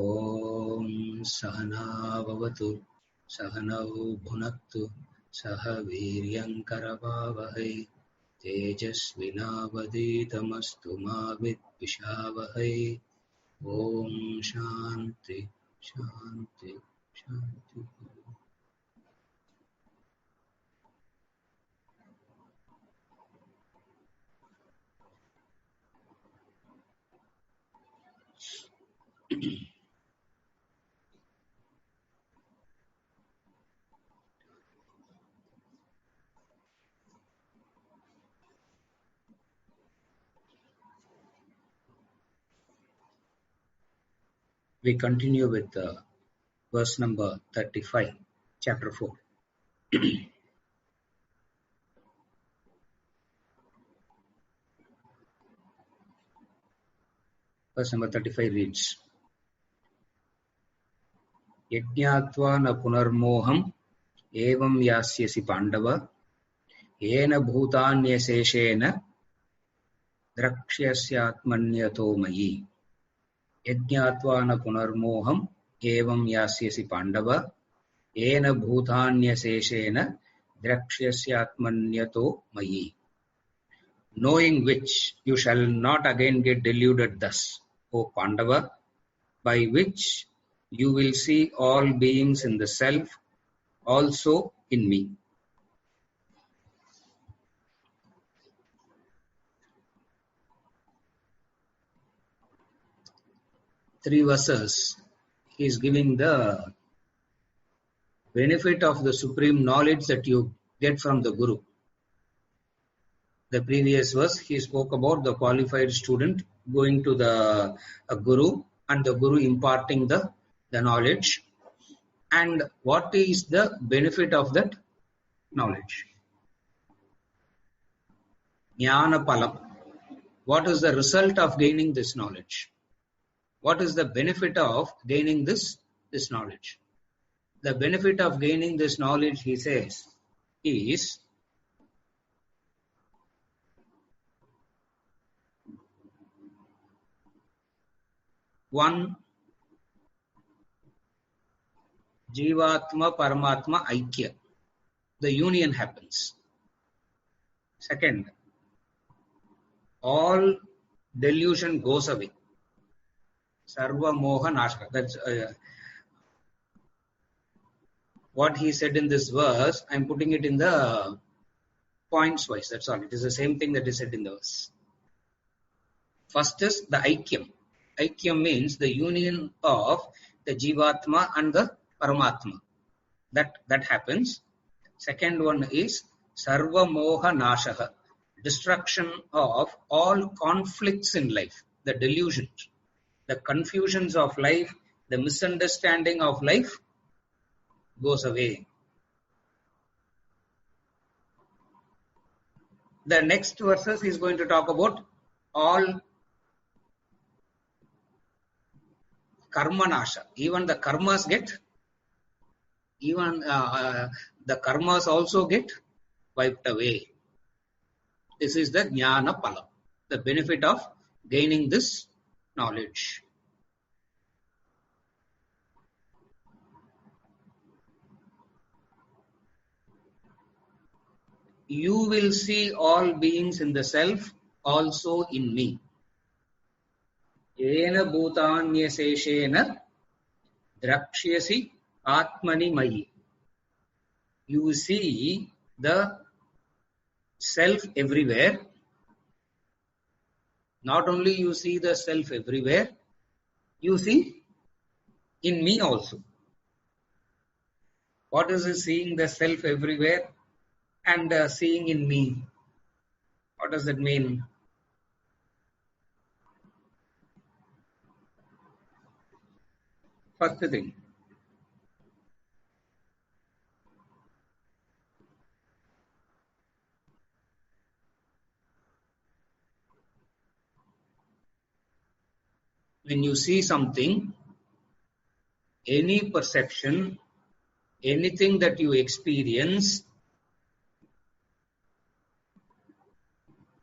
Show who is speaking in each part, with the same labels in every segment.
Speaker 1: ॐ सहना भवतु सहनौ भुनक्तु सह वीर्यङ्करवावहै तेजस्विनावधीतमस्तु मा विद्विषावहै ॐ शान्ति शान्ति शान्ति. We continue with verse number 35, chapter 4. Verse number 35 reads, Yajñātvā na punarmoham evam yasyasi pandava yena bhūtānyaseshena drakshyasyaatmanyato mayi. Yajñātvā na punarmoham evam yasyasi pandava yena bhūtānyaseshena drakshyasyaatmanyato mayi. Knowing which you shall not again get deluded thus, O Pandava, by which you will see all beings in the self, also in me. Three verses, he is giving the benefit of the supreme knowledge that you get from the Guru. The previous verse, he spoke about the qualified student going to the Guru and the Guru imparting the knowledge. And what is the benefit of that knowledge? Jnana palam. What is the result of gaining this knowledge? What is the benefit of gaining this knowledge? The benefit of gaining this knowledge, he says, is one, Jivatma Paramatma Aikya. The union happens. Second, all delusion goes away. Sarva Moha Nashka. That's what he said in this verse. I'm putting it in the points wise. That's all. It is the same thing that is said in the verse. First is the Aikyam. Aikyam means the union of the Jivatma and the Paramatma. That happens. Second one is Sarva Moha Nashaha. Destruction of all conflicts in life. The delusions, the confusions of life, the misunderstanding of life goes away. The next verses is going to talk about all karma nasha. Even the karmas also get wiped away. This is the jnana pala, the benefit of gaining this knowledge. You will see all beings in the self, also in me. Yena bhutanyaseshena drakshyasi atmani mayi. You see the self everywhere. Not only you see the self everywhere, you see in me also. What is it, seeing the self everywhere and seeing in me? What does that mean? First thing, when you see something, any perception, anything that you experience,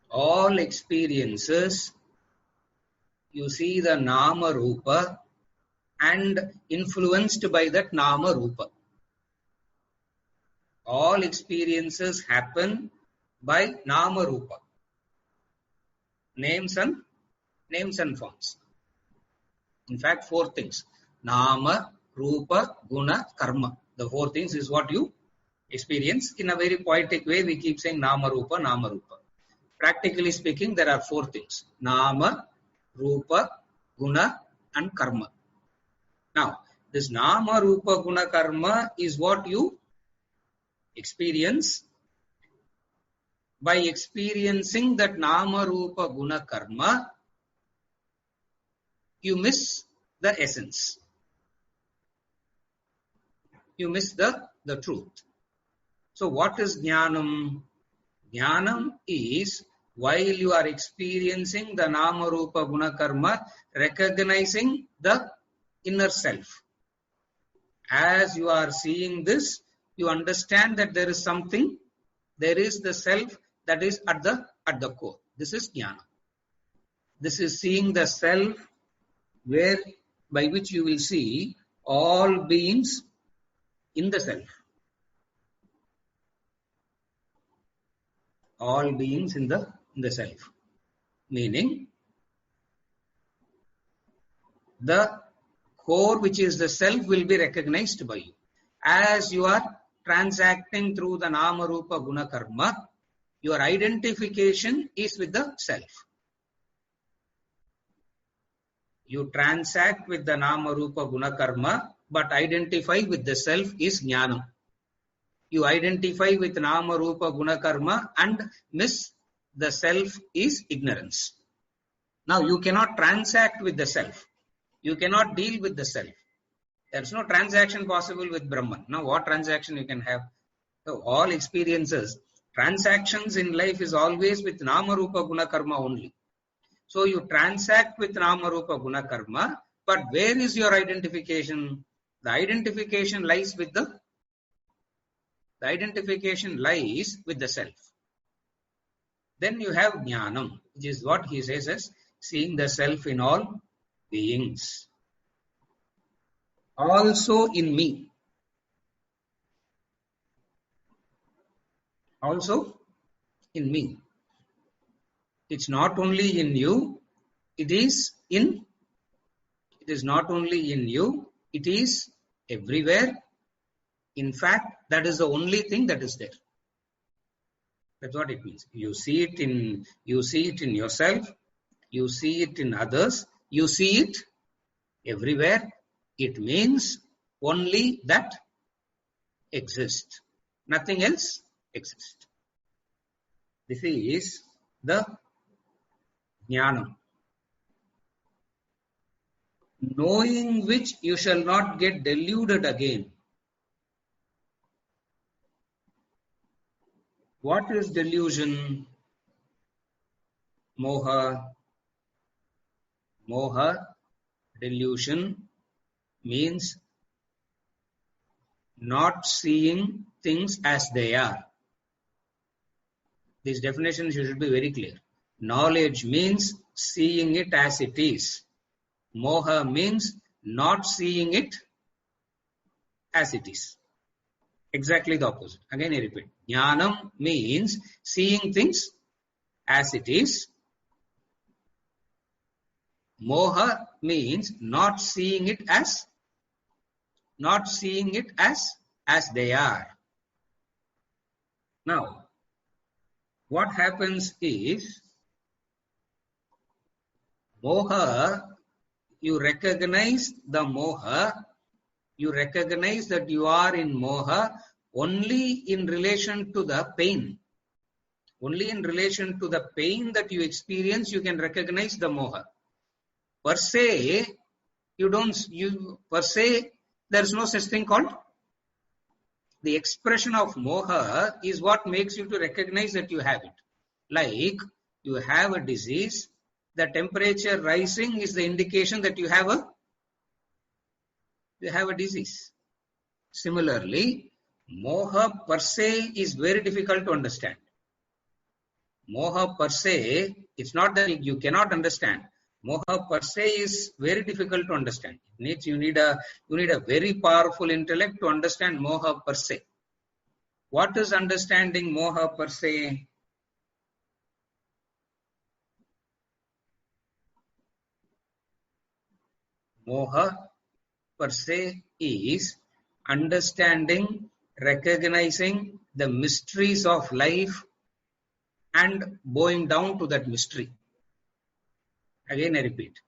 Speaker 1: all experiences, you see the Nama Rupa and influenced by that nama rupa. All experiences happen by nama rupa, names and forms. In fact, 4 things: nama, rupa, guna, karma. The 4 things is what you experience. In a very poetic way, we keep saying nama rupa, nama rupa. Practically speaking, there are 4 things: nama, rupa, guna, and karma. Now, this nama, rupa, guna, karma is what you experience. By experiencing that nama, rupa, guna, karma, you miss the essence. You miss the truth. So what is Gyanam? Gyanam is, while you are experiencing the nama, rupa, guna, karma, recognizing the inner self. As you are seeing this, you understand that there is something, there is the self that is at the core. This is Jnana. This is seeing the self, where by which you will see all beings in the self. All beings in the self. Meaning, the core, which is the self, will be recognized by you. As you are transacting through the nama, rupa, guna, karma, your identification is with the self. You transact with the nama, rupa, guna, karma, but identify with the self is jnana. You identify with nama, rupa, guna, karma and miss the self is ignorance. Now you cannot transact with the self. You cannot deal with the self. There is no transaction possible with Brahman. Now what transaction you can have? So all experiences, transactions in life is always with nama, rupa, guna, karma only. So you transact with nama, rupa, guna, karma, but where is your identification? The identification lies with the self. Then you have jnanam, which is what he says as seeing the self in all beings. Also in me. Also in me. It's not only in you, it is not only in you, it is everywhere. In fact, that is the only thing that is there. That's what it means. You see it in yourself, you see it in others, you see it everywhere. It means only that exists. Nothing else exists. This is the Jnanam. Knowing which you shall not get deluded again. What is delusion? Moha. Moha, delusion, means not seeing things as they are. These definitions should be very clear. Knowledge means seeing it as it is. Moha means not seeing it as it is. Exactly the opposite. Again I repeat. Jnanam means seeing things as it is. Moha means not seeing it as they are. Now, what happens is, moha, you recognize the moha, you recognize that you are in moha only in relation to the pain. Only in relation to the pain that you experience, you can recognize the moha. Per se, there is no such thing called. The expression of moha is what makes you to recognize that you have it. Like, you have a disease, the temperature rising is the indication that you have a disease. Similarly, moha per se is very difficult to understand. Moha per se, it's not that you cannot understand. Moha per se is very difficult to understand. You need a very powerful intellect to understand moha per se. What is understanding moha per se? Moha per se is understanding, recognizing the mysteries of life and bowing down to that mystery. Again, I repeat.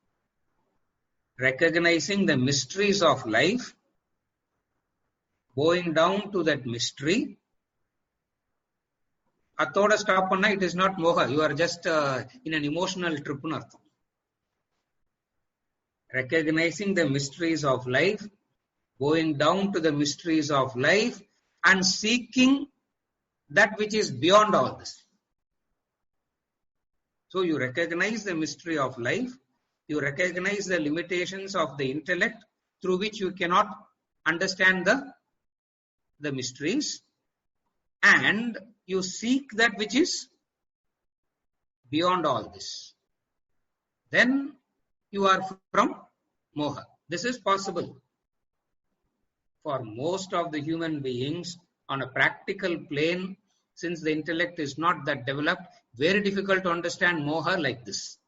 Speaker 1: Recognizing the mysteries of life, bowing down to that mystery. Athoda stop panna, it is not moha. You are just in an emotional trip. Recognizing the mysteries of life, going down to the mysteries of life and seeking that which is beyond all this. So you recognize the mystery of life, you recognize the limitations of the intellect through which you cannot understand the mysteries, and you seek that which is beyond all this. Then you are from moha. This is possible for most of the human beings on a practical plane. Since the intellect is not that developed, very difficult to understand moha like this.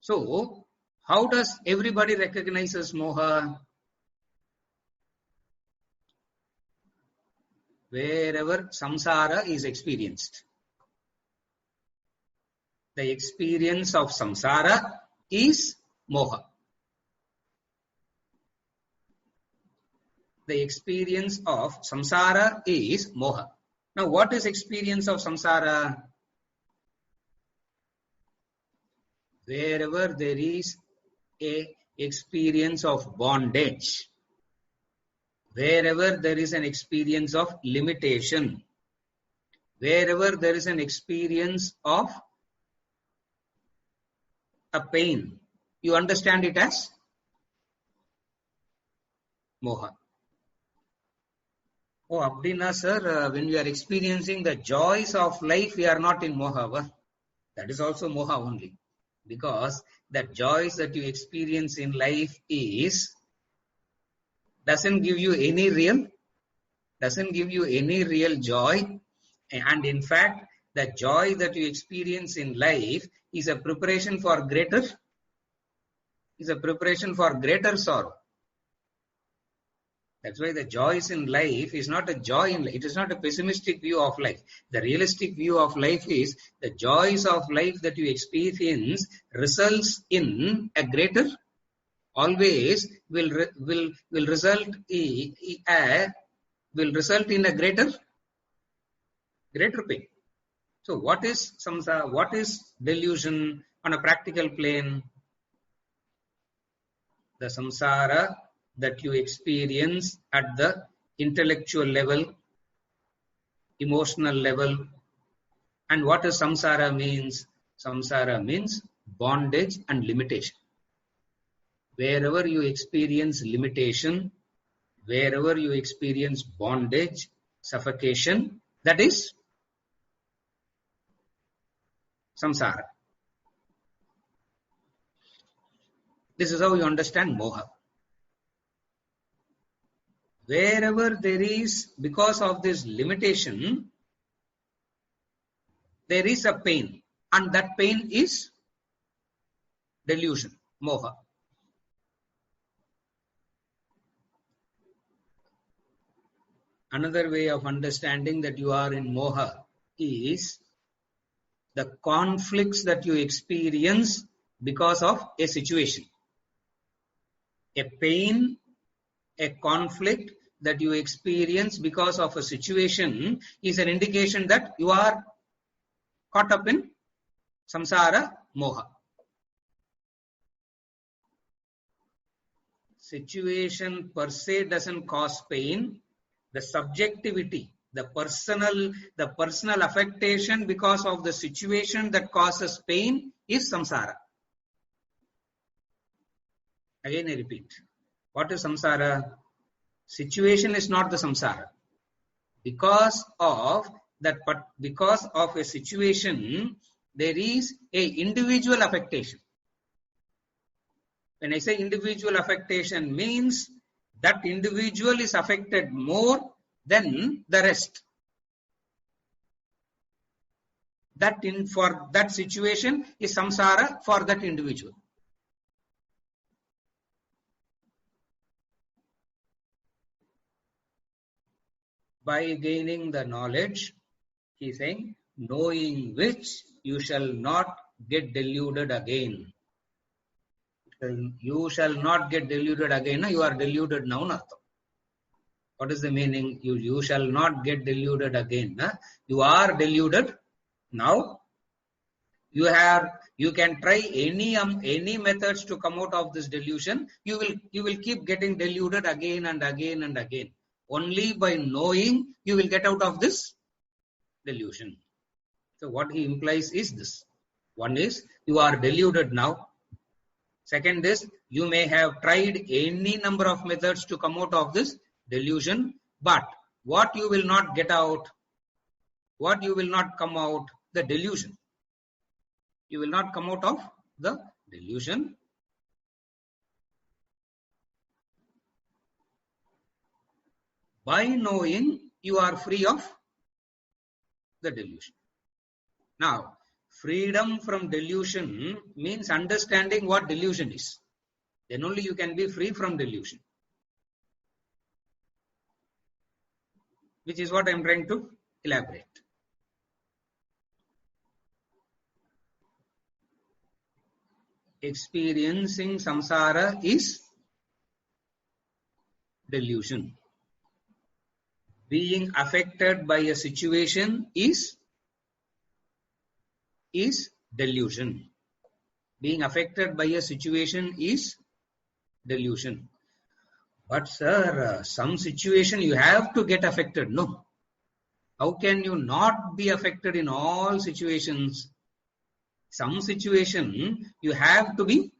Speaker 1: So, how does everybody recognizes moha? Wherever samsara is experienced. The experience of samsara is moha. The experience of samsara is moha. Now, what is experience of samsara? Wherever there is a experience of bondage, wherever there is an experience of limitation, wherever there is an experience of a pain, you understand it as moha. Oh, Abdina sir, when we are experiencing the joys of life, we are not in moha. That is also moha only. Because that joys that you experience in life doesn't give you any real joy. And in fact, the joy that you experience in life is a preparation for greater sorrow. That's why the joys in life is not a joy in life. It is not a pessimistic view of life. The realistic view of life is the joys of life that you experience results in a greater, always will result in a greater pain. So what is samsara? What is delusion on a practical plane? The samsara that you experience at the intellectual level, emotional level. And what does samsara means? Samsara means bondage and limitation. Wherever you experience limitation, wherever you experience bondage, suffocation, that is samsara. This is how you understand moha. Wherever there is, because of this limitation, there is a pain, and that pain is delusion, moha. Another way of understanding that you are in moha is the conflicts that you experience because of a situation. A pain, a conflict that you experience because of a situation is an indication that you are caught up in samsara moha. Situation per se doesn't cause pain. The subjectivity, the personal affectation because of the situation that causes pain is samsara. Again I repeat. What is samsara? Situation is not the samsara. Because of a situation, there is a individual affectation. When I say individual affectation means that individual is affected more than the rest. That for that situation is samsara for that individual. By gaining the knowledge, he is saying, knowing which you shall not get deluded again. You shall not get deluded again. You are deluded now. What is the meaning? You shall not get deluded again. You are deluded now. You can try any methods to come out of this delusion. You will keep getting deluded again and again and again. Only by knowing you will get out of this delusion. So what he implies is this. One is you are deluded now. Second is you may have tried any number of methods to come out of this delusion, but what you will not get out, what you will not come out, the delusion. You will not come out of the delusion. By knowing, you are free of the delusion. Now, freedom from delusion means understanding what delusion is. Then only you can be free from delusion. Which is what I am trying to elaborate. Experiencing samsara is delusion. Being affected by a situation is delusion. Being affected by a situation is delusion. But sir, some situation you have to get affected. No. How can you not be affected in all situations? Some situation you have to be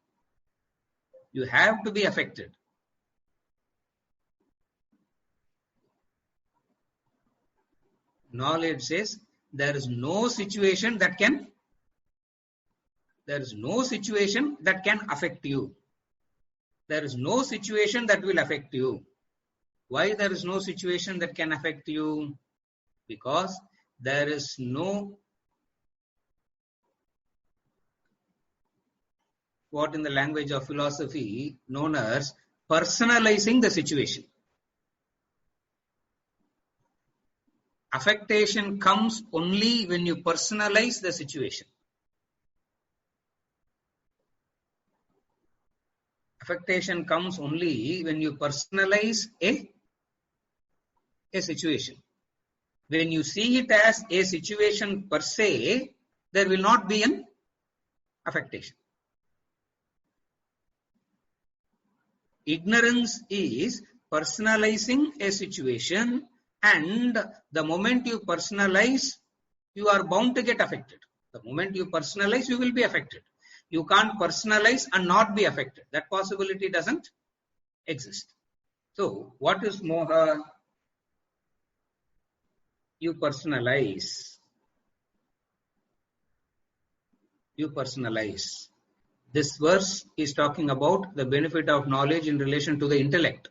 Speaker 1: affected. Knowledge says there is no situation that can affect you. There is no situation that will affect you. Why there is no situation that can affect you? Because there is no, what in the language of philosophy known as personalizing the situation. Affectation comes only when you personalize the situation. Affectation comes only when you personalize a situation. When you see it as a situation per se, there will not be an affectation. Ignorance is personalizing a situation, and the moment you personalize, you are bound to get affected. The moment you personalize, you will be affected. You can't personalize and not be affected. That possibility doesn't exist. So, what is moha? You personalize. You personalize. This verse is talking about the benefit of knowledge in relation to the intellect.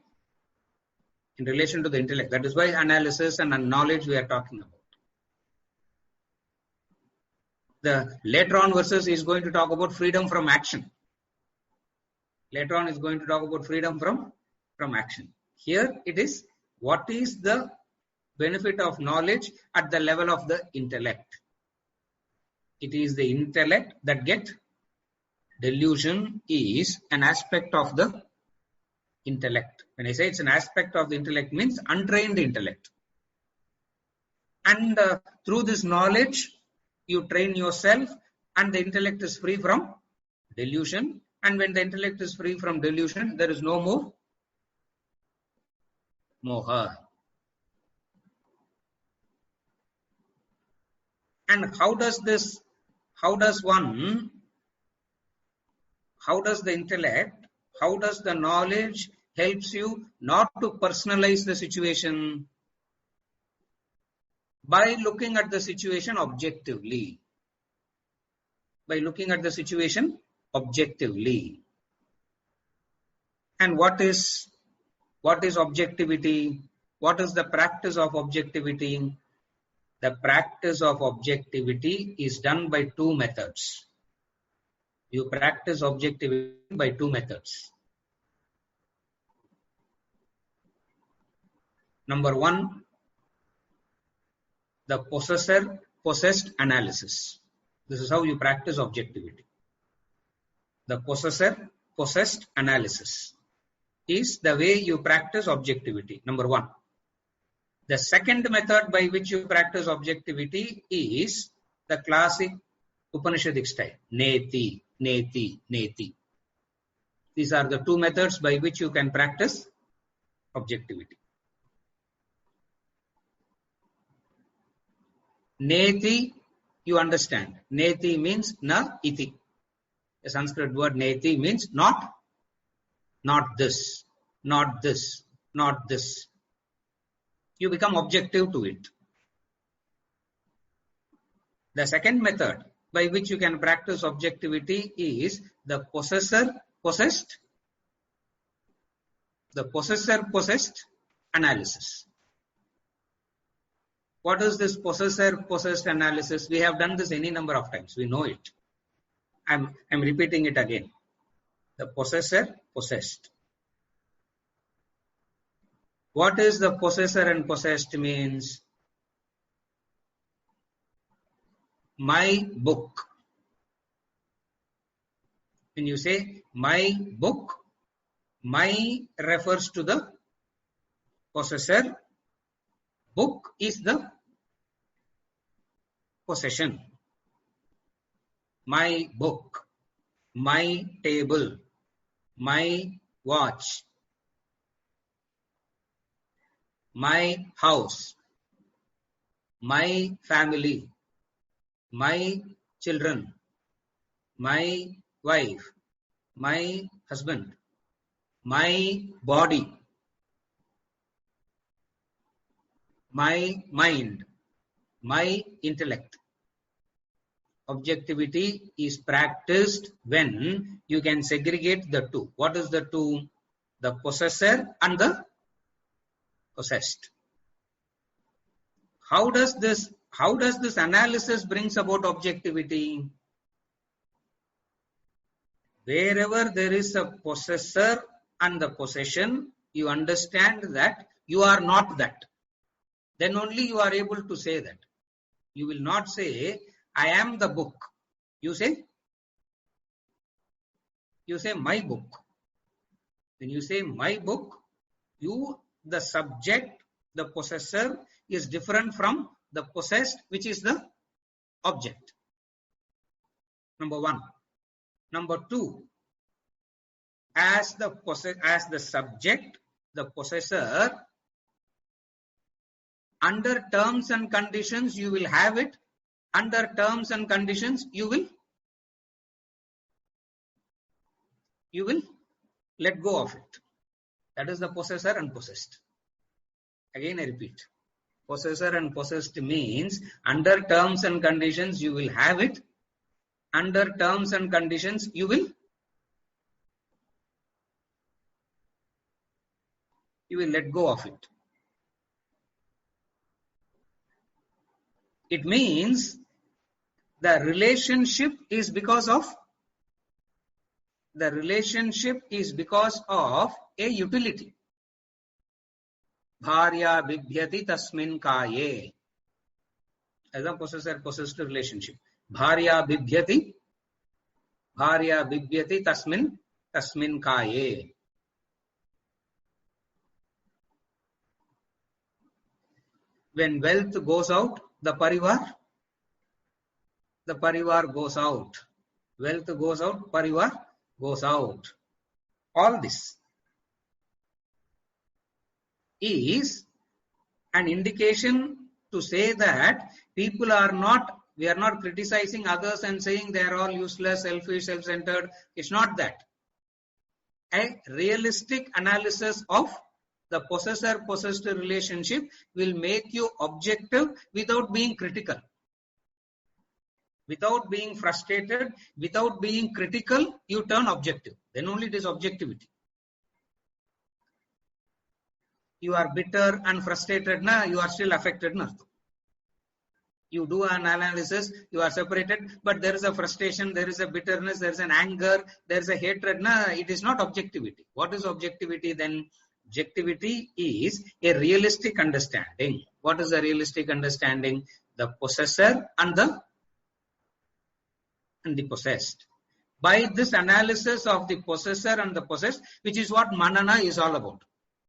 Speaker 1: In relation to the intellect. That is why analysis and knowledge we are talking about. The later on verses is going to talk about freedom from action. Later on is going to talk about freedom from action. Here it is, what is the benefit of knowledge at the level of the intellect? It is the intellect that gets delusion is an aspect of the intellect. When I say it's an aspect of the intellect, means untrained intellect. And through this knowledge, you train yourself, and the intellect is free from delusion. And when the intellect is free from delusion, there is no more moha. And how does the intellect, how does the knowledge helps you not to personalize the situation? By looking at the situation objectively. By looking at the situation objectively. And what is objectivity? What is the practice of objectivity? The practice of objectivity is done by two methods. You practice objectivity by two methods. Number one, the possessed analysis. This is how you practice objectivity. The possessed analysis is the way you practice objectivity. Number one. The second method by which you practice objectivity is the classic Upanishadic style. Neti, neti, neti. These are the two methods by which you can practice objectivity. Neti, you understand. Neti means na iti. The Sanskrit word neti means not this, not this, not this. You become objective to it. The second method by which you can practice objectivity is the possessed analysis. What is this possessed analysis? We have done this any number of times. We know it. I'm repeating it again. The possessed. What is the possessor and possessed means? My book. When you say my book, my refers to the possessor. Book is the possession. My book, my table, my watch, my house, my family, my children, my wife, my husband, my body, my mind, my intellect. Objectivity is practiced when you can segregate the two. What is the two? The possessor and the possessed. How does this analysis brings about objectivity? Wherever there is a possessor and the possession, you understand that you are not that. Then only you are able to say that. You will not say, I am the book. You say my book. When you say my book, the subject, the possessor is different from the possessed, which is the object. Number one. Number two, as the subject, the possessor, under terms and conditions you will have it. Under terms and conditions you will let go of it. That is the possessor and possessed. Again I repeat. Possessor and possessed means under terms and conditions you will have it. Under terms and conditions you will let go of it. It means the relationship is because of a utility. Bharya bibhyati tasmin kaye. As a possessor-possessed relationship. Bharya bibhyati tasmin kaye. When wealth goes out, the parivar goes out. Wealth goes out, parivar goes out. All this is an indication to say that we are not criticizing others and saying they are all useless, selfish, self-centered. It's not that. A realistic analysis of the possessor-possessed relationship will make you objective without being critical. Without being frustrated, without being critical, you turn objective. Then only it is objectivity. you are bitter and frustrated, you are still affected. You do an analysis, you are separated, but there is a frustration, there is a bitterness, there is an anger, there is a hatred. It is not objectivity. What is objectivity then? Objectivity is a realistic understanding. What is a realistic understanding? The possessor and the possessed. By this analysis of the possessor and the possessed, which is what manana is all about,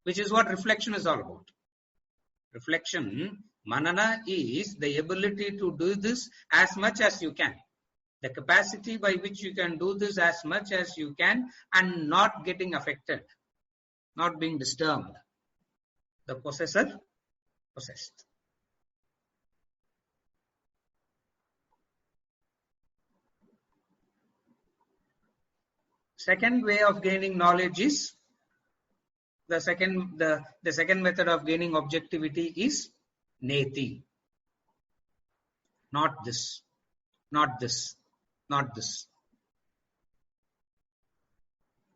Speaker 1: which is what reflection is all about. Reflection, manana, is the ability to do this as much as you can. The capacity by which you can do this as much as you can and not getting affected, not being disturbed. The possessor, possessed. Second way of gaining knowledge is, the second method of gaining objectivity is neti. Not this, not this, not this.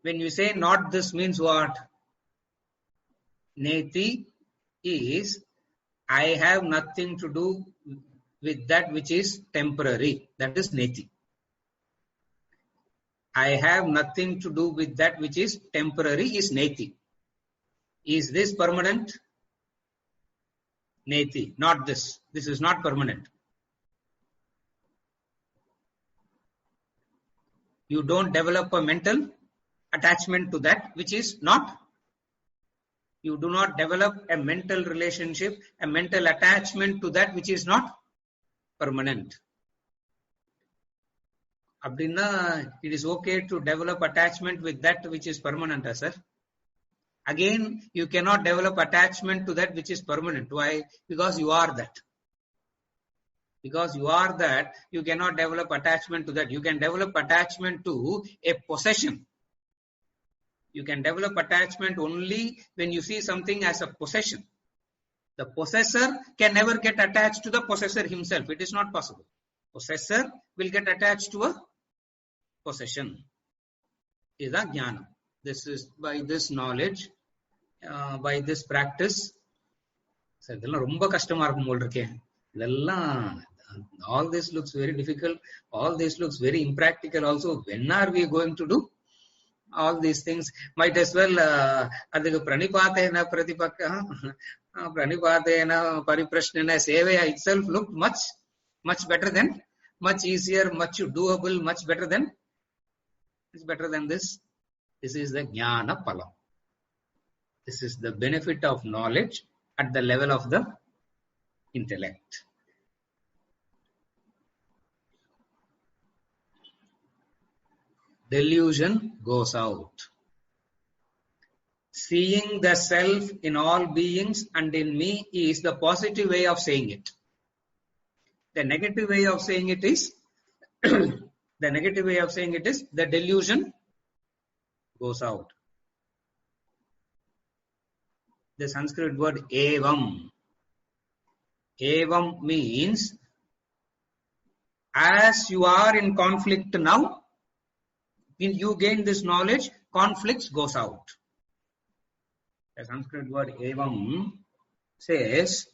Speaker 1: When you say not this means what? Neti is, I have nothing to do with that which is temporary. That is neti. I have nothing to do with that which is temporary is neti. Is this permanent? Neti. Not this. This is not permanent. You don't develop a mental attachment to that which is not. You do not develop a mental relationship, a mental attachment to that which is not permanent. Abdinna, it is okay to develop attachment with that which is permanent, sir. Again, you cannot develop attachment to that which is permanent. Why? Because you are that. Because you are that, you cannot develop attachment to that. You can develop attachment to a possession. You can develop attachment only when you see something as a possession. The possessor can never get attached to the possessor himself. It is not possible. Possessor will get attached to a possession. Is a Gyanam. This is by this knowledge, by this practice. All this looks very difficult. All this looks very impractical also. When are we going to do all these things? Might as well pranipatena pratipakka, pranipatena pariprashnena seveya itself looked much better than, much easier, much doable, much better than this. This is the Jnana Phala. This is the benefit of knowledge at the level of the intellect. Delusion goes out. Seeing the self in all beings and in me is the positive way of saying it. The negative way of saying it is the delusion goes out. The Sanskrit word evam. Evam means as you are in conflict now, when you gain this knowledge, conflicts goes out. The Sanskrit word evam says,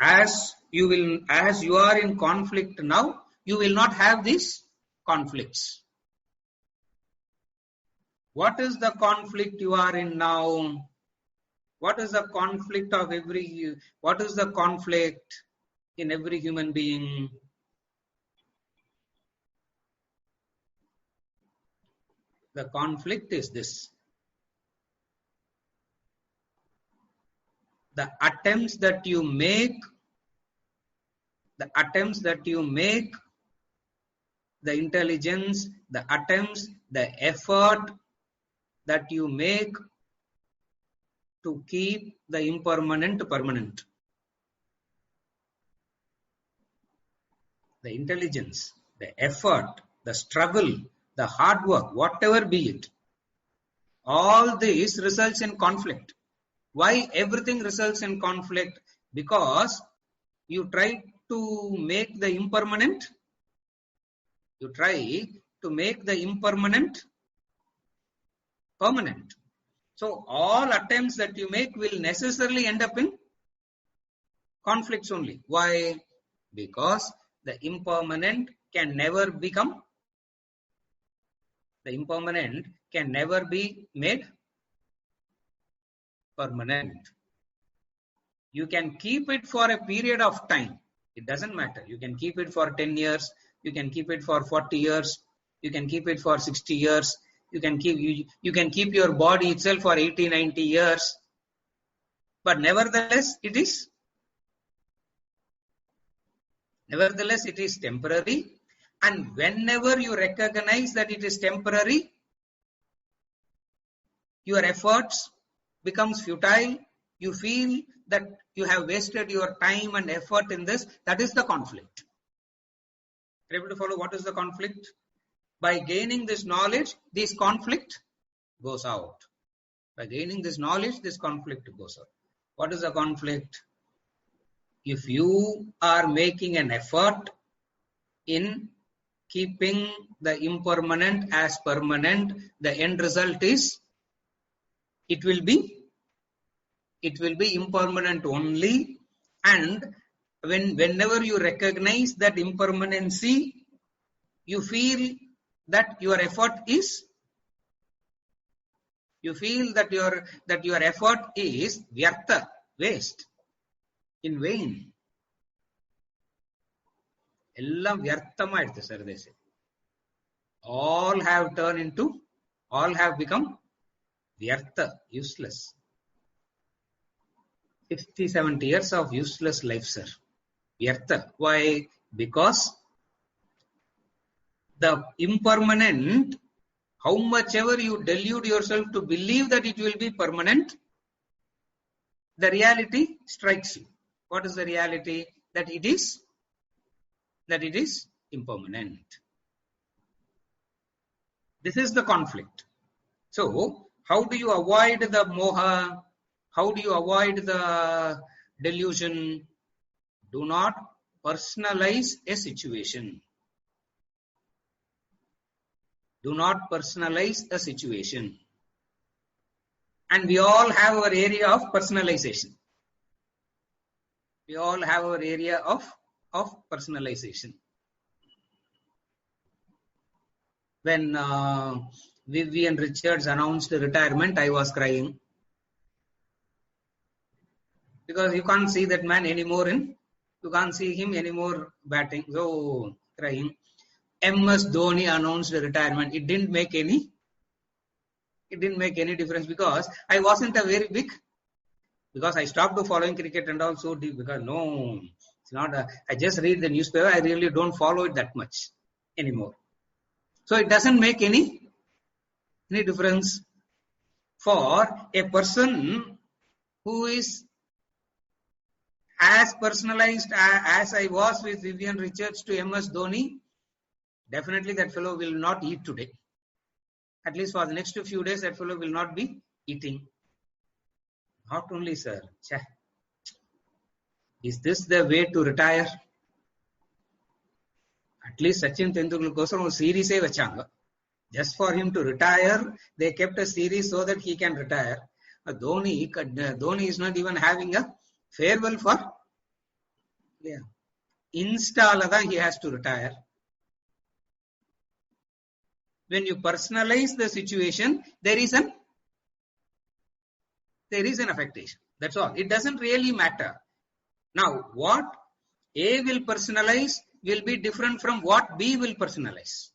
Speaker 1: as you are in conflict now, you will not have these conflicts. What is the conflict you are in now? What is the conflict in every human being? The conflict is this. The attempts that you make, the intelligence, the attempts, the effort that you make to keep the impermanent permanent. The intelligence, the effort, the struggle, the hard work, whatever be it, all this results in conflict. Why everything results in conflict? Because you try to make the impermanent, permanent. So all attempts that you make will necessarily end up in conflicts only. Why? Because the impermanent can never be made permanent. You can keep it for a period of time. It doesn't matter. You can keep it for 10 years. You can keep it for 40 years. You can keep it for 60 years. You can keep your body itself for 80, 90 years. But nevertheless, it is temporary. And whenever you recognize that it is temporary, your efforts becomes futile. You feel that you have wasted your time and effort in this. That is the conflict. Are you able to follow what is the conflict? By gaining this knowledge, this conflict goes out. By gaining this knowledge, this conflict goes out. What is the conflict? If you are making an effort in keeping the impermanent as permanent, the end result is it will be impermanent only. And whenever you recognize that impermanency, you feel that your effort is vyartha, waste, in vain. Ellam vyarthamaayidhu, sir, they say. All have become vyartha, useless. 50, 70 years of useless life, sir. Vyartha. Why? Because the impermanent, how much ever you delude yourself to believe that it will be permanent, the reality strikes you. What is the reality? That it is impermanent. This is the conflict. So, how do you avoid the moha? How do you avoid the delusion? Do not personalize a situation. Do not personalize a situation. And we all have our area of personalization. We all have our area of personalization. When Vivian Richards announced retirement, I was crying. Because you can't see that man anymore you can't see him anymore batting. So, crying. MS Dhoni announced retirement. It didn't make any difference because I wasn't a very big, because I stopped following cricket and all so deep, because no, it's not I just read the newspaper. I really don't follow it that much anymore. So it doesn't make any difference. For a person who is as personalized as I was with Vivian Richards to MS Dhoni, definitely that fellow will not eat today. At least for the next few days, that fellow will not be eating. Not only, sir. Is this the way to retire? At least Sachin Tendulkar kosam series e vachanga. Just for him to retire, they kept a series so that he can retire. Dhoni is not even having a farewell for Insta, he has to retire. When you personalize the situation, there is an affectation. That's all. It doesn't really matter. Now, what A will personalize will be different from what B will personalize.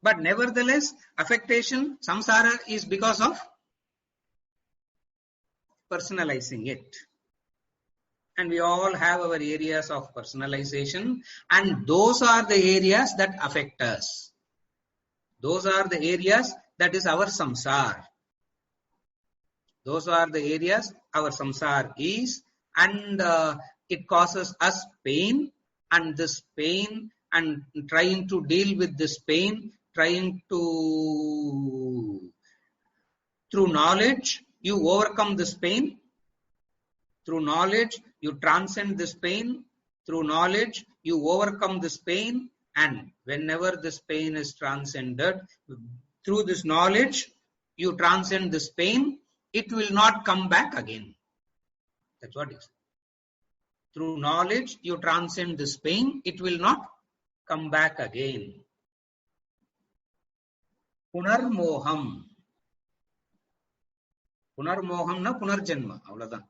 Speaker 1: But nevertheless, affectation, samsara, is because of personalizing it. And we all have our areas of personalization, and those are the areas that affect us. Those are the areas that is our samsar. Those are the areas our samsar is, and it causes us pain, and this pain, and trying to deal with this pain, trying to, through knowledge, you overcome this pain. Through knowledge, you transcend this pain. Through knowledge, you overcome this pain. And whenever this pain is transcended, Through this knowledge, you transcend this pain. It will not come back again. That's what it is. Through knowledge, you transcend this pain. It will not come back again. Punarmoham. Punarmoham na punarjanma. Avladhan.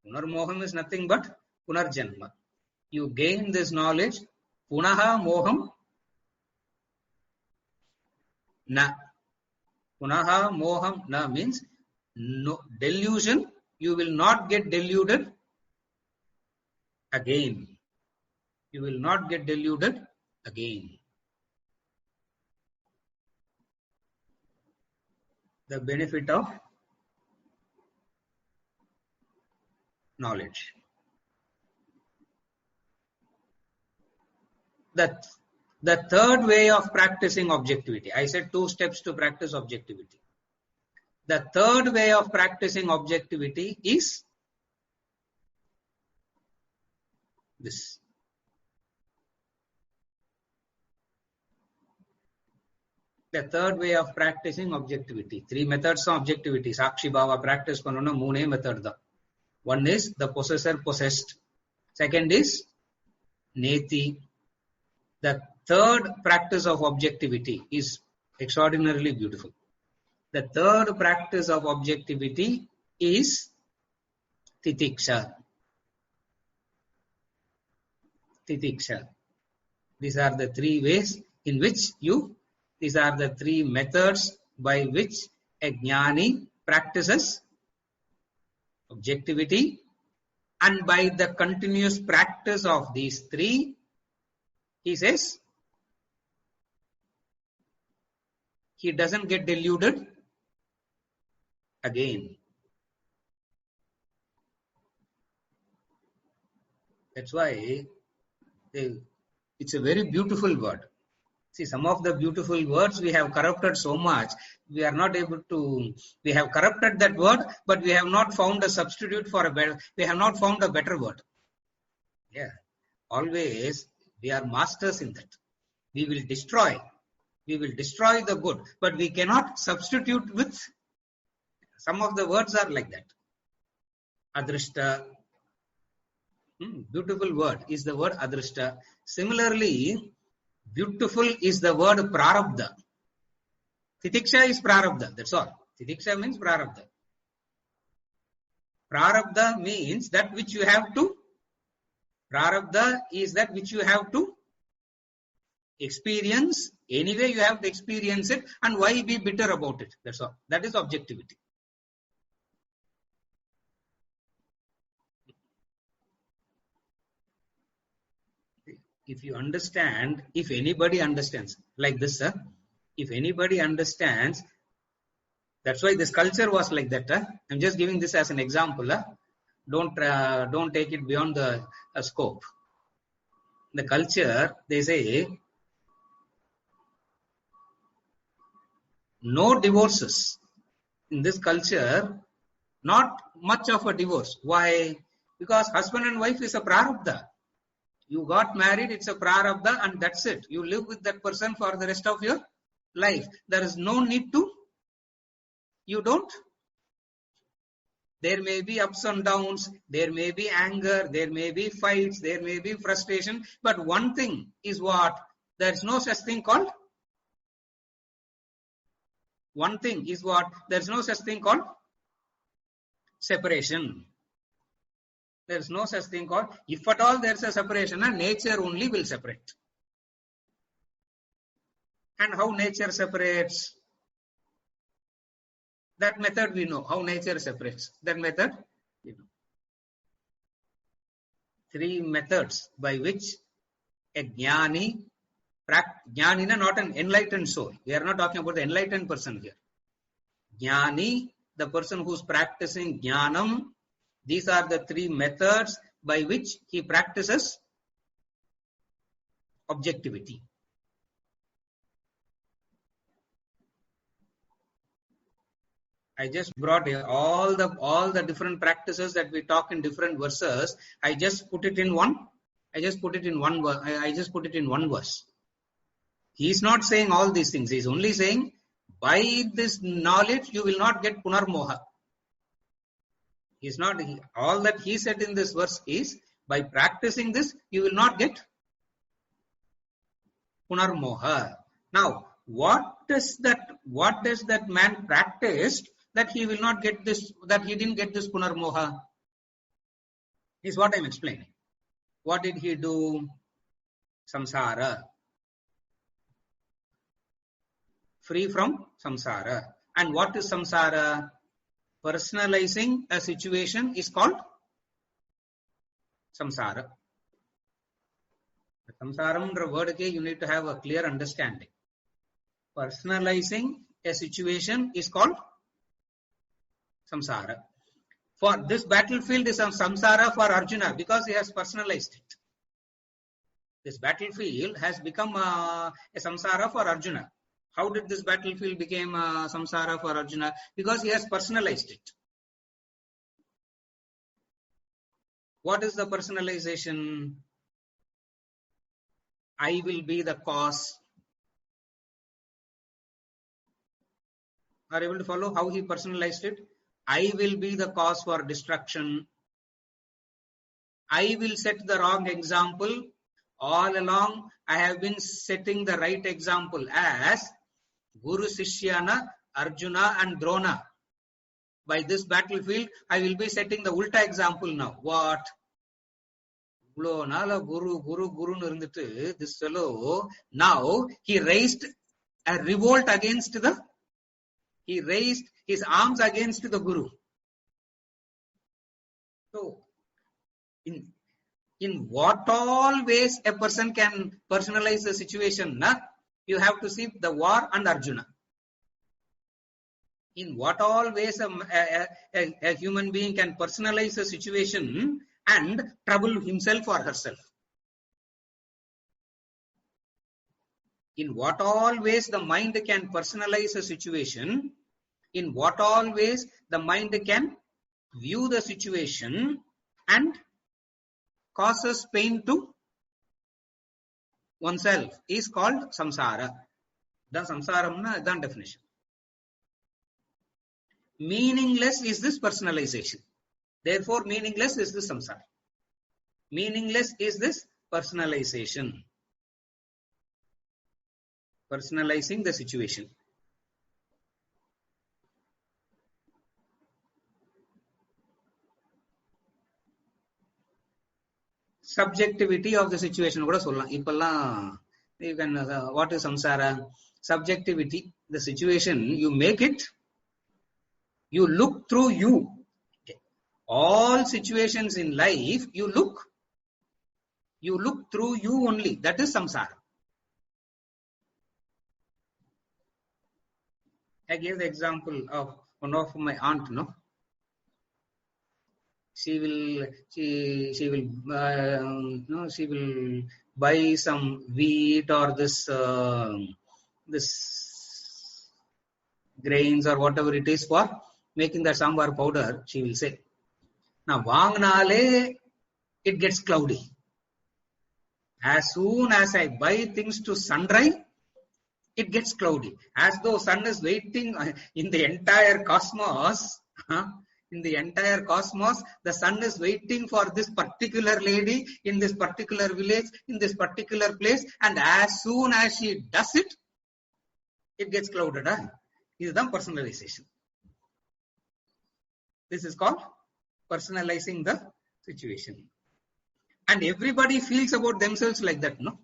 Speaker 1: Punarmoham is nothing but punarjanma. You gain this knowledge. Punaha moham na. Punaha moham na means no delusion. You will not get deluded again. You will not get deluded again. The benefit of knowledge. The third way of practicing objectivity. I said 2 steps to practice objectivity. The third way of practicing objectivity is this. The third way of practicing objectivity. 3 methods of objectivity. Sakshi Bhava practice panona 3 method da. One is the possessor possessed. Second is neti. The third practice of objectivity is extraordinarily beautiful. The third practice of objectivity is titiksha. Titiksha. These are the 3 ways in which these are the 3 methods by which a jnani practices objectivity, and by the continuous practice of these 3, he says, he doesn't get deluded again. That's why it's a very beautiful word. See, some of the beautiful words we have corrupted so much, we are not able to, we have corrupted that word, but we have not found a substitute for a better, we have not found a better word. Yeah, always we are masters in that. We will destroy the good, but we cannot substitute with, some of the words are like that. Adrishta, beautiful word is the word adrishta. Similarly, beautiful is the word prarabdha. Titiksha is prarabdha, that's all. Titiksha means prarabdha. Prarabdha means that which you have to, prarabdha is that which you have to experience. Anyway, you have to experience it, and why be bitter about it? That's all. That is objectivity. If you understand, if anybody understands, like this, if anybody understands, that's why this culture was like that. I'm just giving this as an example. Don't take it beyond the scope. The culture, they say, no divorces. In this culture, not much of a divorce. Why? Because husband and wife is a prarabdha. You got married, it's a prarabdha, and that's it. You live with that person for the rest of your life. There is no need to, you don't. There may be ups and downs, there may be anger, there may be fights, there may be frustration, but one thing is what? There is no such thing called, one thing is what? There is no such thing called separation. There is no such thing called, if at all there is a separation, nature only will separate. And how nature separates? That method we know, how nature separates. That method we know. 3 methods by which a jnani, jnani not an enlightened soul. We are not talking about the enlightened person here. Jnani, the person who is practicing Gyanam, these are the 3 methods by which he practices objectivity. I just brought all the different practices that we talk in different verses. I just put it in one verse. He is not saying all these things. He is only saying by this knowledge you will not get punarmoha. All that he said in this verse is, by practicing this, you will not get punarmoha. Now, what does that man practiced that he will not get this, that he didn't get this punarmoha? Is what I am explaining. What did he do? Samsara. Free from samsara. And what is samsara? Personalizing a situation is called samsara. The samsaram word, you need to have a clear understanding. Personalizing a situation is called samsara. For this battlefield is a samsara for Arjuna because he has personalized it. This battlefield has become a samsara for Arjuna. How did this battlefield become a samsara for Arjuna? Because he has personalized it. What is the personalization? I will be the cause. Are you able to follow how he personalized it? I will be the cause for destruction. I will set the wrong example. All along, I have been setting the right example as Guru Sishyana, Arjuna and Drona. By this battlefield, I will be setting the ulta example now. What? Guru, this fellow, now he raised a revolt against he raised his arms against the Guru. So, in what all ways a person can personalize the situation? You have to see the war and Arjuna. In what all ways a human being can personalize a situation and trouble himself or herself. In what all ways the mind can personalize a situation, in what all ways the mind can view the situation and causes pain to oneself is called samsara. The samsara is definition. Meaningless is this personalization. Therefore, meaningless is this samsara. Meaningless is this personalization. Personalizing the situation. Subjectivity of the situation. You can, what is samsara? Subjectivity, the situation, you make it, you look through you. All situations in life, you look through you only. That is samsara. I gave the example of one of my aunt, she will buy some wheat or this grains or whatever it is for making the sambar powder. She will say, now vaangnale it gets cloudy. As soon as I buy things to sun dry, it gets cloudy. As though sun is waiting in the entire cosmos. In the entire cosmos, the sun is waiting for this particular lady in this particular village, in this particular place, and as soon as she does it, it gets clouded. This is the personalization. This is called personalizing the situation. And everybody feels about themselves like that, no?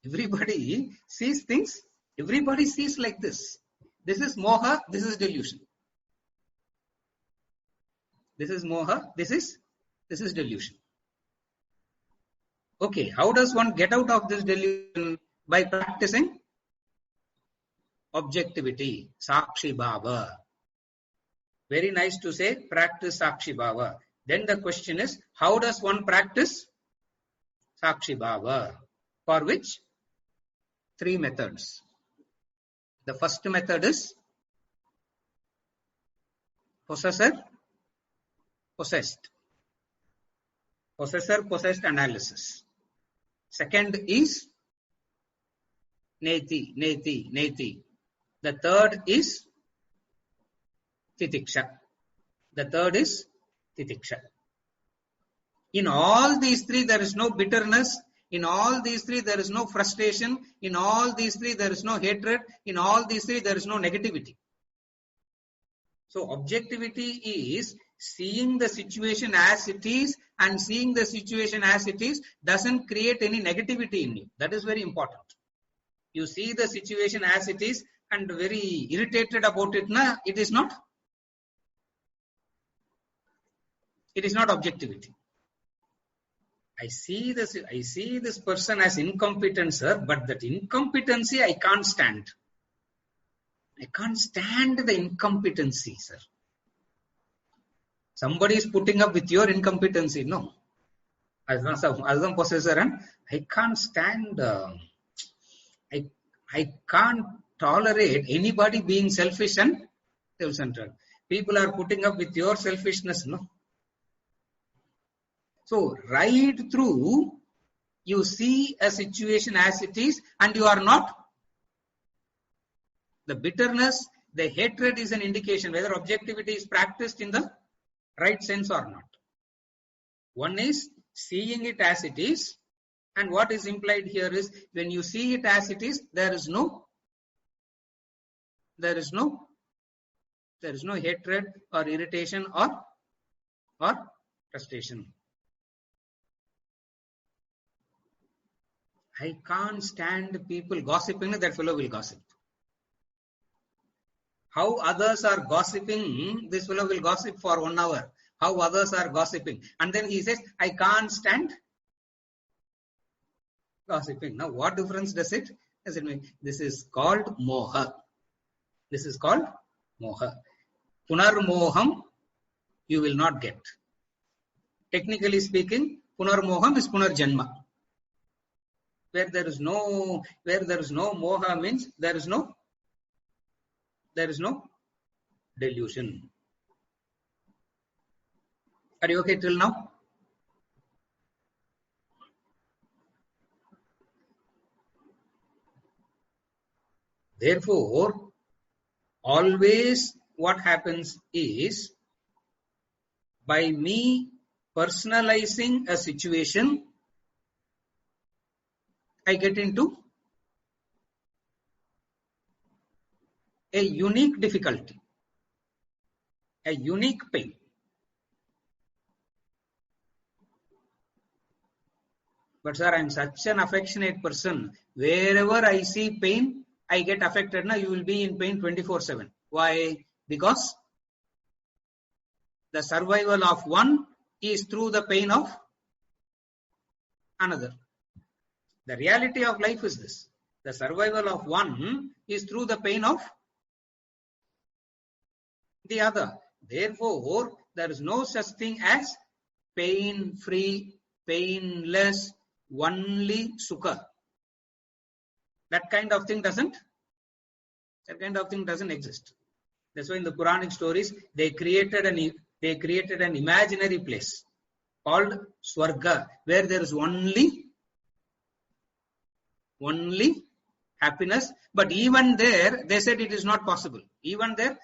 Speaker 1: Everybody sees things, everybody sees like this. This is moha, this is delusion. This is moha, this is delusion. Okay, how does one get out of this delusion? By practicing objectivity, sakshi bhava. Very nice to say, practice sakshi bhava. Then the question is, how does one practice sakshi bhava? For which? 3 methods. The first method is possessor, possessed. Possessor, possessed analysis. Second is neti. The third is titiksha. The third is titiksha. In all these three, there is no bitterness. In all these three, there is no frustration. In all these three, there is no hatred. In all these three, there is no negativity. So objectivity is seeing the situation as it is, and seeing the situation as it is doesn't create any negativity in you. That is very important. You see the situation as it is and very irritated about it, it is not objectivity. I see this person as incompetent, sir, but that incompetency I can't stand. I can't stand the incompetency, sir. Somebody is putting up with your incompetency. No. As a possessor, and I can't stand, I can't tolerate anybody being selfish and self-centered. People are putting up with your selfishness, no? So, right through, you see a situation as it is, and you are not. The bitterness, the hatred is an indication whether objectivity is practiced in the right sense or not. One is seeing it as it is, and what is implied here is when you see it as it is, there is no hatred or irritation or frustration. I can't stand people gossiping. That fellow will gossip. How others are gossiping, this fellow will gossip for 1 hour. How others are gossiping. And then he says, I can't stand gossiping. Now, what difference does it make? This is called moha. This is called moha. Punarmoham, you will not get. Technically speaking, punarmoham is punarjanma. Where there is no moha means there is no delusion. Are you okay till now? Therefore, always what happens is, by me personalizing a situation, I get into a unique difficulty, a unique pain. But sir, I am such an affectionate person. Wherever I see pain, I get affected. Now you will be in pain 24/7. Why? Because the survival of one is through the pain of another. The reality of life is this. The survival of one is through the pain of the other. Therefore, there is no such thing as pain-free, painless, only sukha. That kind of thing doesn't exist. That's why in the Puranic stories, they created an imaginary place called Swarga, where there is only happiness. But even there, they said it is not possible. Even there,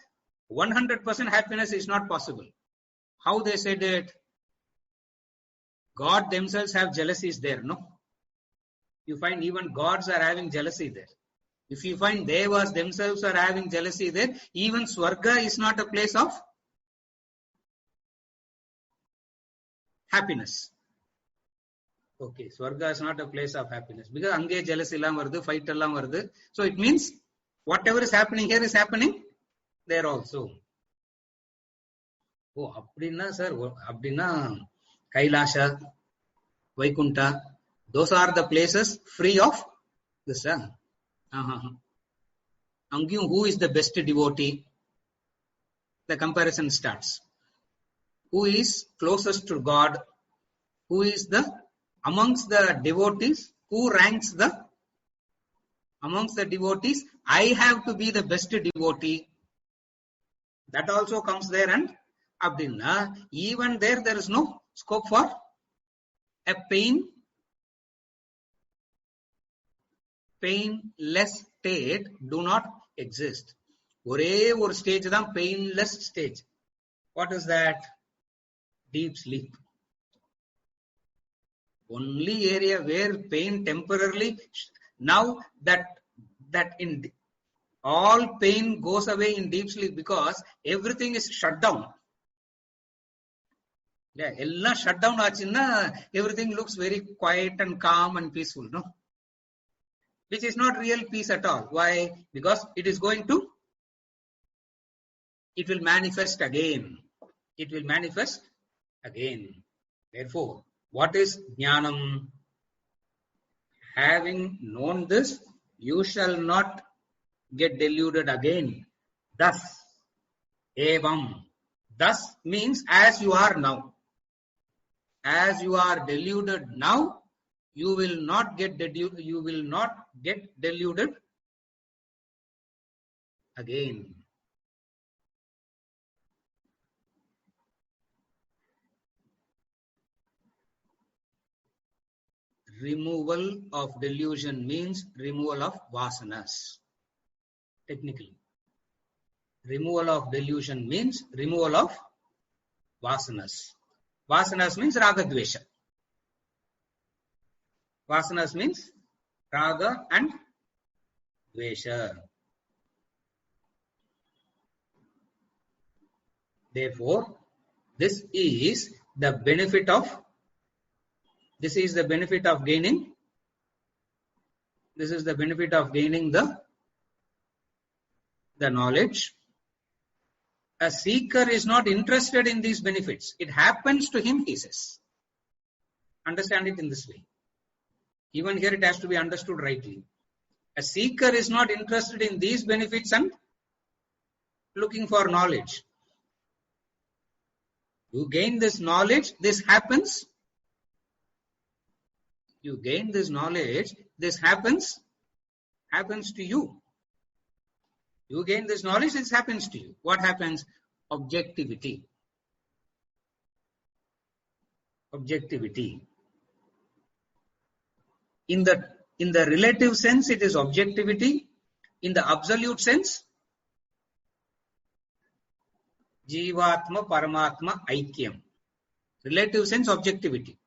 Speaker 1: 100% happiness is not possible. How they said it? God themselves have jealousies there, no? You find even gods are having jealousy there. If you find devas themselves are having jealousy there, even Swarga is not a place of happiness. Okay, Swarga is not a place of happiness. Because ange jealousy illam varudhu, fight illam varudhu. So it means whatever is happening here is happening there also. Oh, abdina sir, abdina Kailasha, Vaikunta, those are the places free of this. Who is the best devotee? The comparison starts. Who is closest to God? Who is amongst the devotees? Who ranks amongst the devotees? I have to be the best devotee. That also comes there, and abdina, even there is no scope for a painless state. Do not exist. ஒரே ஒரு stage தான் painless stage. What is that? Deep sleep. Only area where pain temporarily, now that in all pain goes away in deep sleep because everything is shut down. Yeah, ella shut down aachina, everything looks very quiet and calm and peaceful, no? Which is not real peace at all. Why? Because it will manifest again. It will manifest again. Therefore, what is Gyanam? Having known this, you shall not get deluded again. Thus, evam. Thus means as you are now. As you are deluded now, you will not get deluded again. Removal of delusion means removal of vasanas. Technically, removal of delusion means removal of vasanas. Vasanas means raga dvesha. Vasanas means raga and dvesha. Therefore, this is the benefit of gaining. This is the benefit of gaining the knowledge. A seeker is not interested in these benefits. It happens to him, he says. Understand it in this way. Even here it has to be understood rightly. A seeker is not interested in these benefits and looking for knowledge. You gain this knowledge, this happens. You gain this knowledge, this happens to you. You gain this knowledge, this happens to you. What happens? Objectivity. Objectivity. In the relative sense, it is objectivity. In the absolute sense, Jivatma Paramatma Aikyam. Relative sense, objectivity.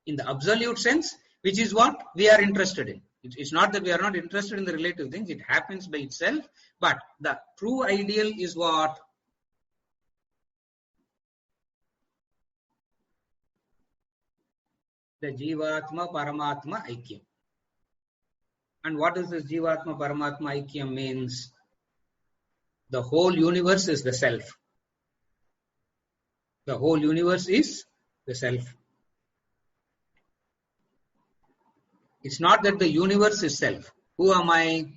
Speaker 1: In the absolute sense, which is what we are interested in. It's not that we are not interested in the relative things, it happens by itself, but the true ideal is what? The Jivatma Paramatma Aikyam. And what is this Jivatma Paramatma Aikyam means? The whole universe is the self. The whole universe is the self. It's not that the universe is self. Who am I?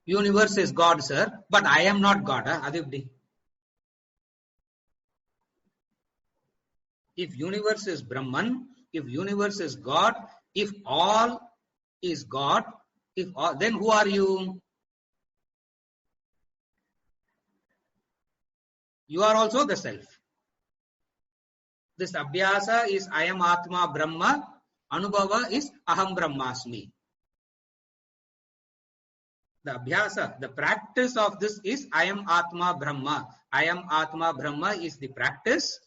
Speaker 1: Universe is God, sir, but I am not God. Adibdi. If universe is Brahman, if universe is God, if all is God, then who are you? You are also the self. This abhyasa is I am Atma Brahma, Anubhava is Aham Brahmasmi. The abhyasa, the practice of this is I am Atma Brahma. I am Atma Brahma is the practice.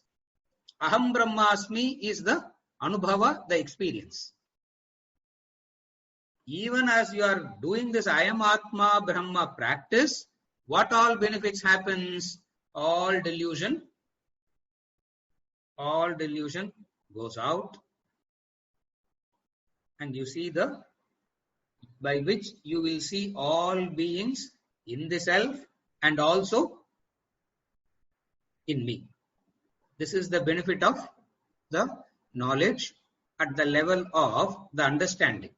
Speaker 1: Aham Brahmasmi is the Anubhava, the experience. Even as you are doing this I am Atma Brahma practice, what all benefits happens? All delusion goes out, and you see by which you will see all beings in the self and also in me. This is the benefit of the knowledge at the level of the understanding.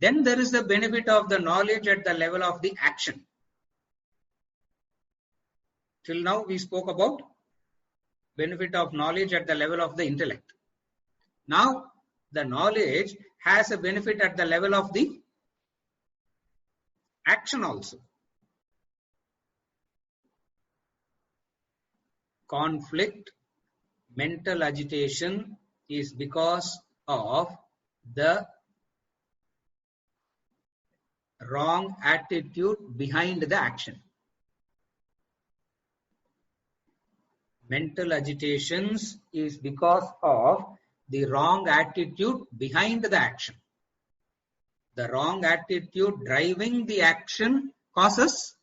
Speaker 1: Then there is the benefit of the knowledge at the level of the action. Till now we spoke about benefit of knowledge at the level of the intellect. Now the knowledge has a benefit at the level of the action also. Conflict, mental agitation is because of the wrong attitude behind the action. Mental agitations is because of the wrong attitude behind the action. The wrong attitude driving the action causes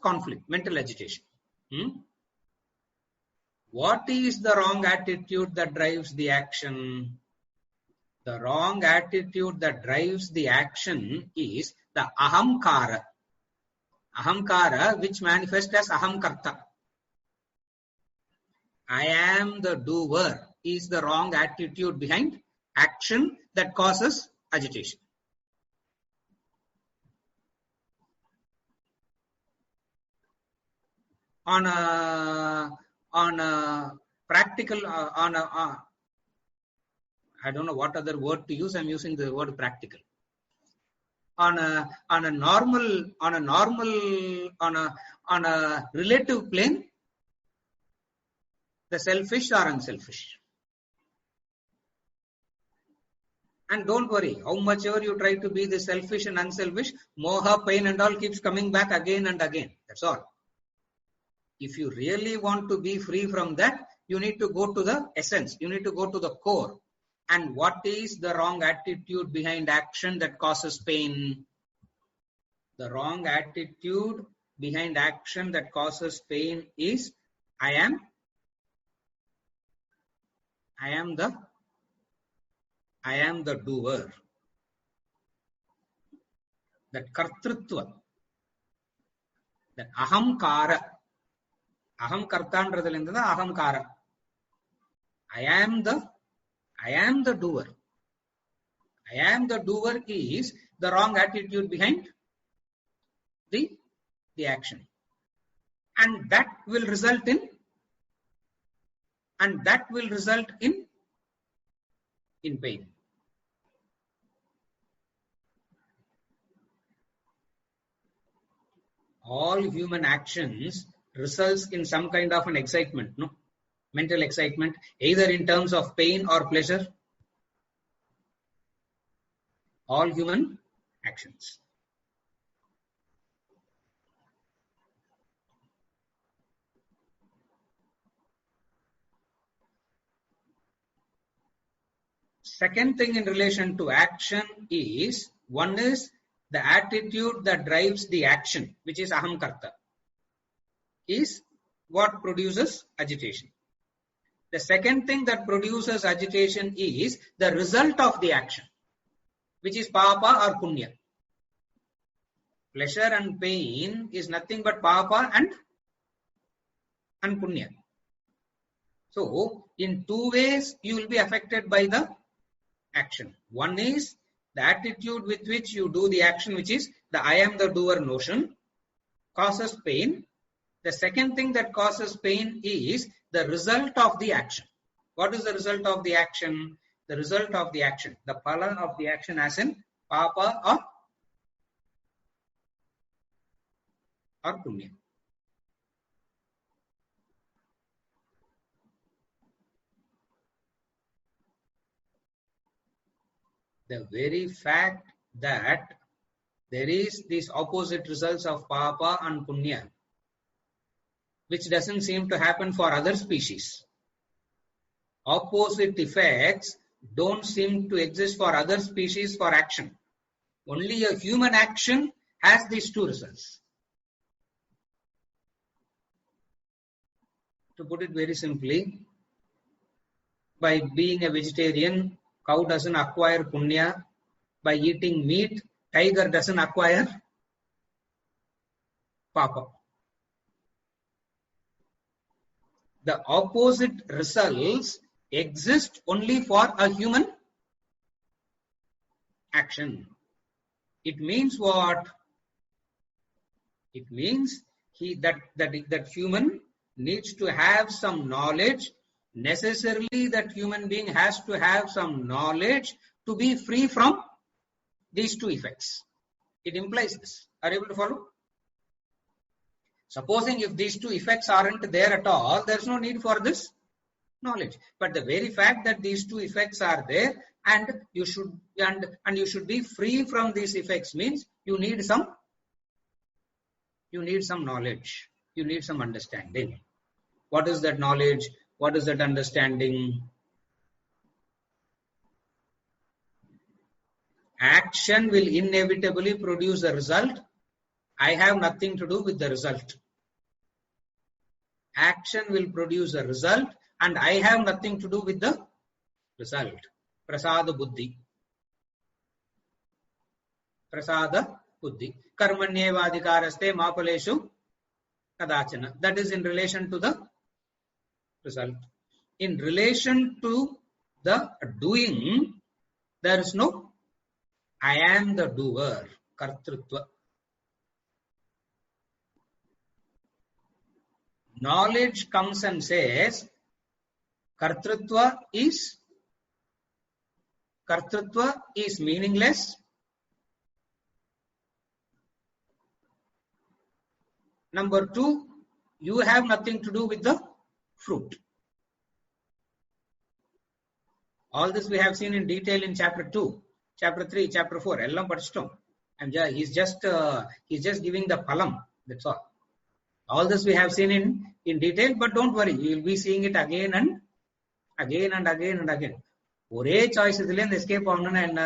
Speaker 1: conflict, mental agitation. What is the wrong attitude that drives the action? The wrong attitude that drives the action is the ahamkara. Ahamkara, which manifests as ahamkarta. I am the doer, is the wrong attitude behind action that causes agitation. On a practical, I don't know what other word to use. I'm using the word practical. On a relative plane, the selfish are unselfish. And don't worry, how much ever you try to be the selfish and unselfish, moha, pain and all keeps coming back again and again. That's all. If you really want to be free from that, you need to go to the essence. You need to go to the core. And what is the wrong attitude behind action that causes pain? The wrong attitude behind action that causes pain is I am the doer. That kartrutva, that ahamkara. Ahamkartandradalindra ahamkara. I am the doer. I am the doer is the wrong attitude behind the action. And that will result in pain. All human actions results in some kind of an excitement, no? Mental excitement, either in terms of pain or pleasure. All human actions. Second thing in relation to action is, one is the attitude that drives the action, which is ahamkarta, is what produces agitation. The second thing that produces agitation is the result of the action, which is papa or punya. Pleasure and pain is nothing but papa and punya. So, in two ways you will be affected by the action. One is the attitude with which you do the action, which is the I am the doer notion, causes pain. The second thing that causes pain is the result of the action. What is the result of the action? The result of the action, the phala of the action, as in papa or punya. The very fact that there is these opposite results of papa and punya, which doesn't seem to happen for other species. Opposite effects don't seem to exist for other species for action. Only a human action has these two results. To put it very simply, by being a vegetarian, cow doesn't acquire punya. By eating meat, tiger doesn't acquire papa. The opposite results exist only for a human action. It means what? It means that human needs to have some knowledge. Necessarily that human being has to have some knowledge to be free from these two effects. It implies this. Are you able to follow? Supposing if these two effects aren't there at all, there's no need for this knowledge. But the very fact that these two effects are there and you should be free from these effects. Means you need some knowledge, you need some understanding. What is that knowledge? What is that understanding? Action will inevitably produce a result. I have nothing to do with the result. Action will produce a result and I have nothing to do with the result. Prasada buddhi. Prasada buddhi. Karmanyevadhikaraste mapaleshu kadachana. That is in relation to the result. In relation to the doing, there is no I am the doer. Kartrutva. Knowledge comes and says, Kartrutva is meaningless. Number 2, you have nothing to do with the fruit. All this we have seen in detail in chapter 2, chapter 3, chapter 4. Ellam padishtom. And he's just giving the phalam. That's all. All this we have seen in detail, but don't worry, you will be seeing it again and again. ஒரே choice இதுல இருந்து escape ஆகணும்னா என்ன,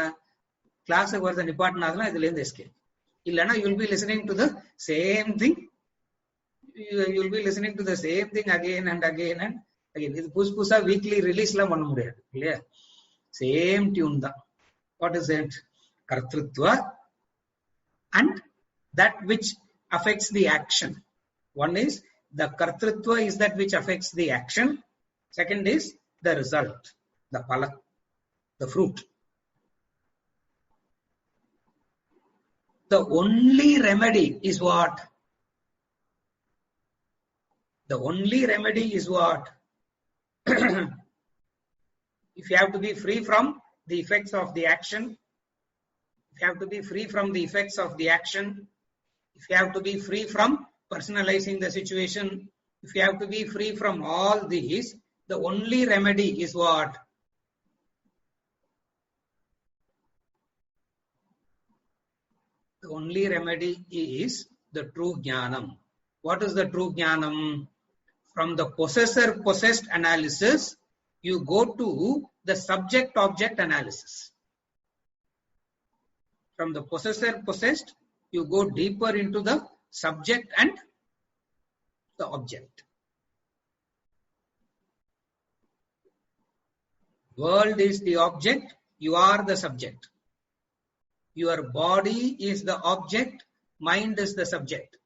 Speaker 1: கிளாஸுக்கு வருது நிப்பாட்டினாதுன்னா இதுல இருந்து escape. இல்லைன்னா you will be listening to the same thing. You will be listening to the same thing again and again. இது புதுசா வீக்லி ரிலீஸ் எல்லாம் பண்ண முடியாது இல்லையா? சேம் டியூன் தான். What is it? கர்த்திருத்வ and that which affects the action. One is the kartrutva is that which affects the action. Second is the result, the phala, the fruit. The only remedy is what? The only remedy is what? If you have to be free from the effects of the action, if you have to be free from the effects of the action, if you have to be free from personalizing the situation, if you have to be free from all these, the only remedy is what? The only remedy is the true Gyanam. What is the true Gyanam? From the possessor-possessed analysis, you go to the subject-object analysis. From the possessor-possessed, you go deeper into the subject and the object. World is the object, you are the subject. Your body is the object, mind is the subject.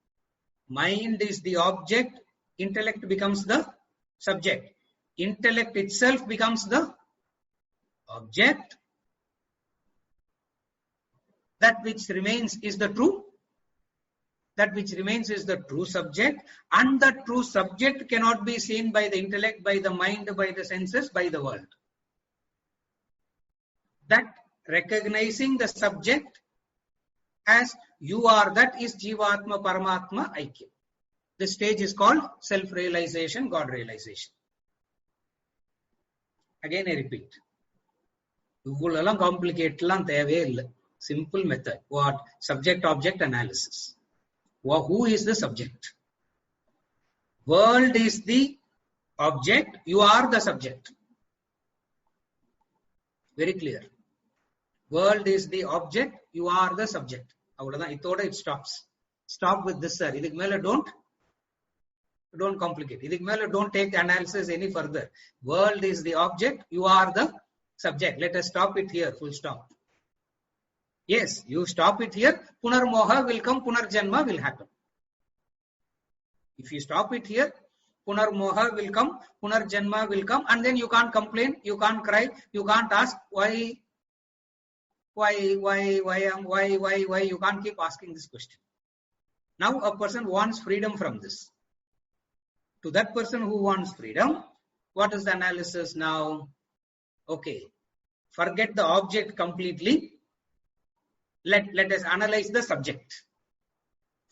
Speaker 1: Mind is the object, intellect becomes the subject. Intellect itself becomes the object. That which remains is the true. That which remains is the true subject, and the true subject cannot be seen by the intellect, by the mind, by the senses, by the world. That recognizing the subject as you are, that is Jivatma Paramatma Aikya. This stage is called self-realization, God realization. Again I repeat. Ivvulam complicate lam theve illa. Simple method. What? Subject-object analysis. Who is the subject? World is the object, you are the subject. Very clear. World is the object, you are the subject. Itoda it stops. Stop with this, sir. Idhik mele don't complicate. Idhik mele don't take analysis any further. World is the object, you are the subject. Let us stop it here, full stop. Yes, you stop it here, punarmoha will come, punarjanma will happen. If you stop it here, punarmoha will come, punarjanma will come, and then you can't complain, you can't cry, you can't ask why, you can't keep asking this question. Now a person wants freedom from this. To that person who wants freedom, what is the analysis now? Okay, forget the object completely. Let us analyze the subject.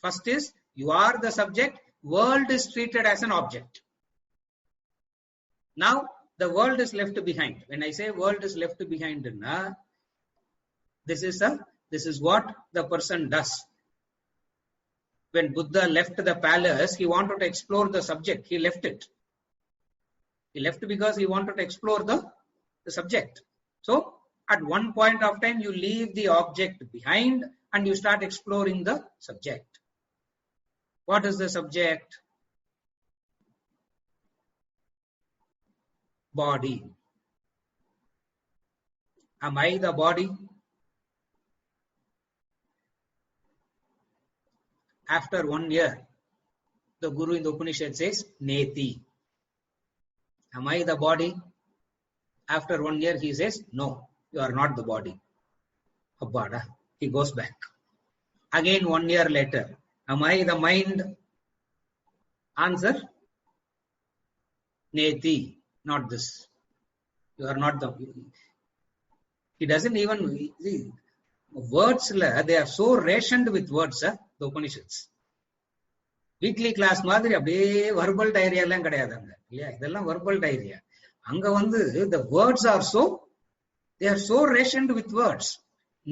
Speaker 1: First is, you are the subject, world is treated as an object. Now, the world is left behind. When I say world is left behind, this is what the person does. When Buddha left the palace, he wanted to explore the subject. He left it. He left because he wanted to explore the subject. So, at one point of time, you leave the object behind and you start exploring the subject. What is the subject? Body. Am I the body? After 1 year, the Guru in the Upanishad says, Neti. Am I the body? After 1 year, he says, no, you are not the body. Abbada. He goes back. Again 1 year later, am I the mind? Answer, Neti, not this. You are not the... He doesn't even... See, words, they are so rationed with words, the Upanishads. Weekly class மாதிரி அப்படியே verbal diarrhea எல்லாம் கிடையாதுங்க. இல்லையா? இதெல்லாம் verbal diarrhea. அங்க வந்து the words are so, they are so rationed with words.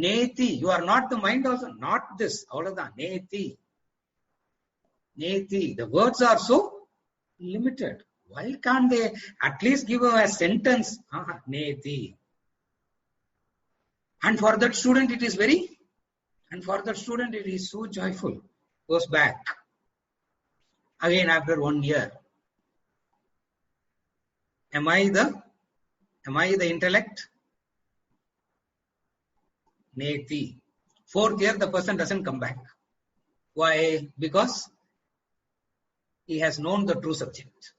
Speaker 1: Neti, you are not the mind also, not this. அவ்வளவுதான். Neti. Neti. The words are so limited. Why can't they at least give a sentence? Neti. And for that student it is so joyful. Goes back. Again after 1 year. Am I the intellect? Neti. 4th year the person doesn't come back. Why? Because he has known the true subject.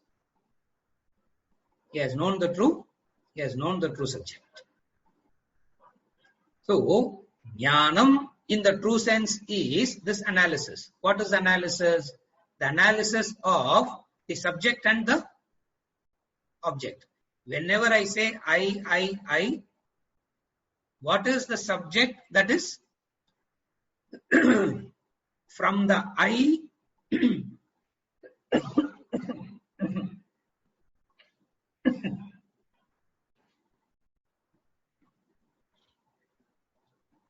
Speaker 1: He has known the true subject. So, Gyanam in the true sense is this analysis. What is analysis? The analysis of the subject and the object. Whenever I say I, what is the subject that is from the I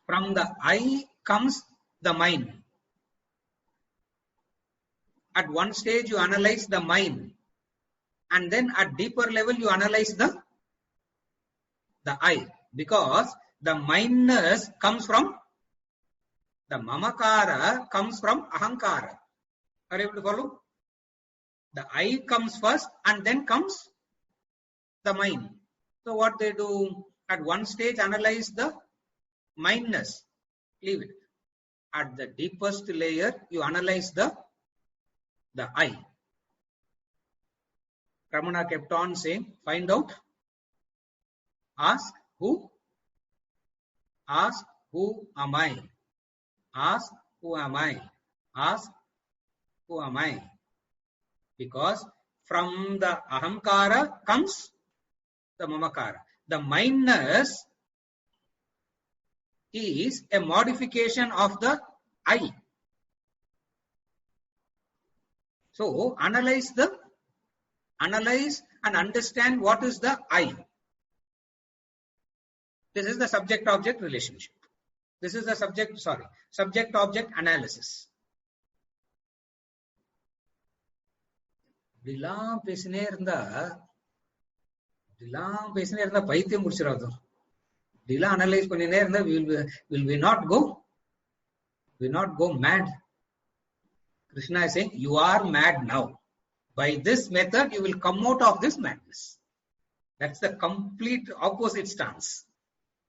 Speaker 1: from the I comes the mind. At one stage you analyze the mind, and then at deeper level you analyze the I, because the mindness comes from the mamakara, comes from ahankara. Are you able to follow? The I comes first and then comes the mind. So what they do, at one stage analyze the mindness, leave it. At the deepest layer you analyze the I. Ramana kept on saying, find out, ask who am I? Ask who am I? Ask who am I? Because from the ahamkara comes the mamakara. The mindness is a modification of the I. So analyze and understand what is the I. This is the subject-object relationship. This is the subject-object analysis. இப்படிலாம் பேசினே இருந்தா பைத்தியம் முடிச்சிடாது. இப்படிலாம் analyse பண்ணினே இருந்தா will we not go mad? Krishna is saying, you are mad now. By this method, you will come out of this madness. That's the complete opposite stance.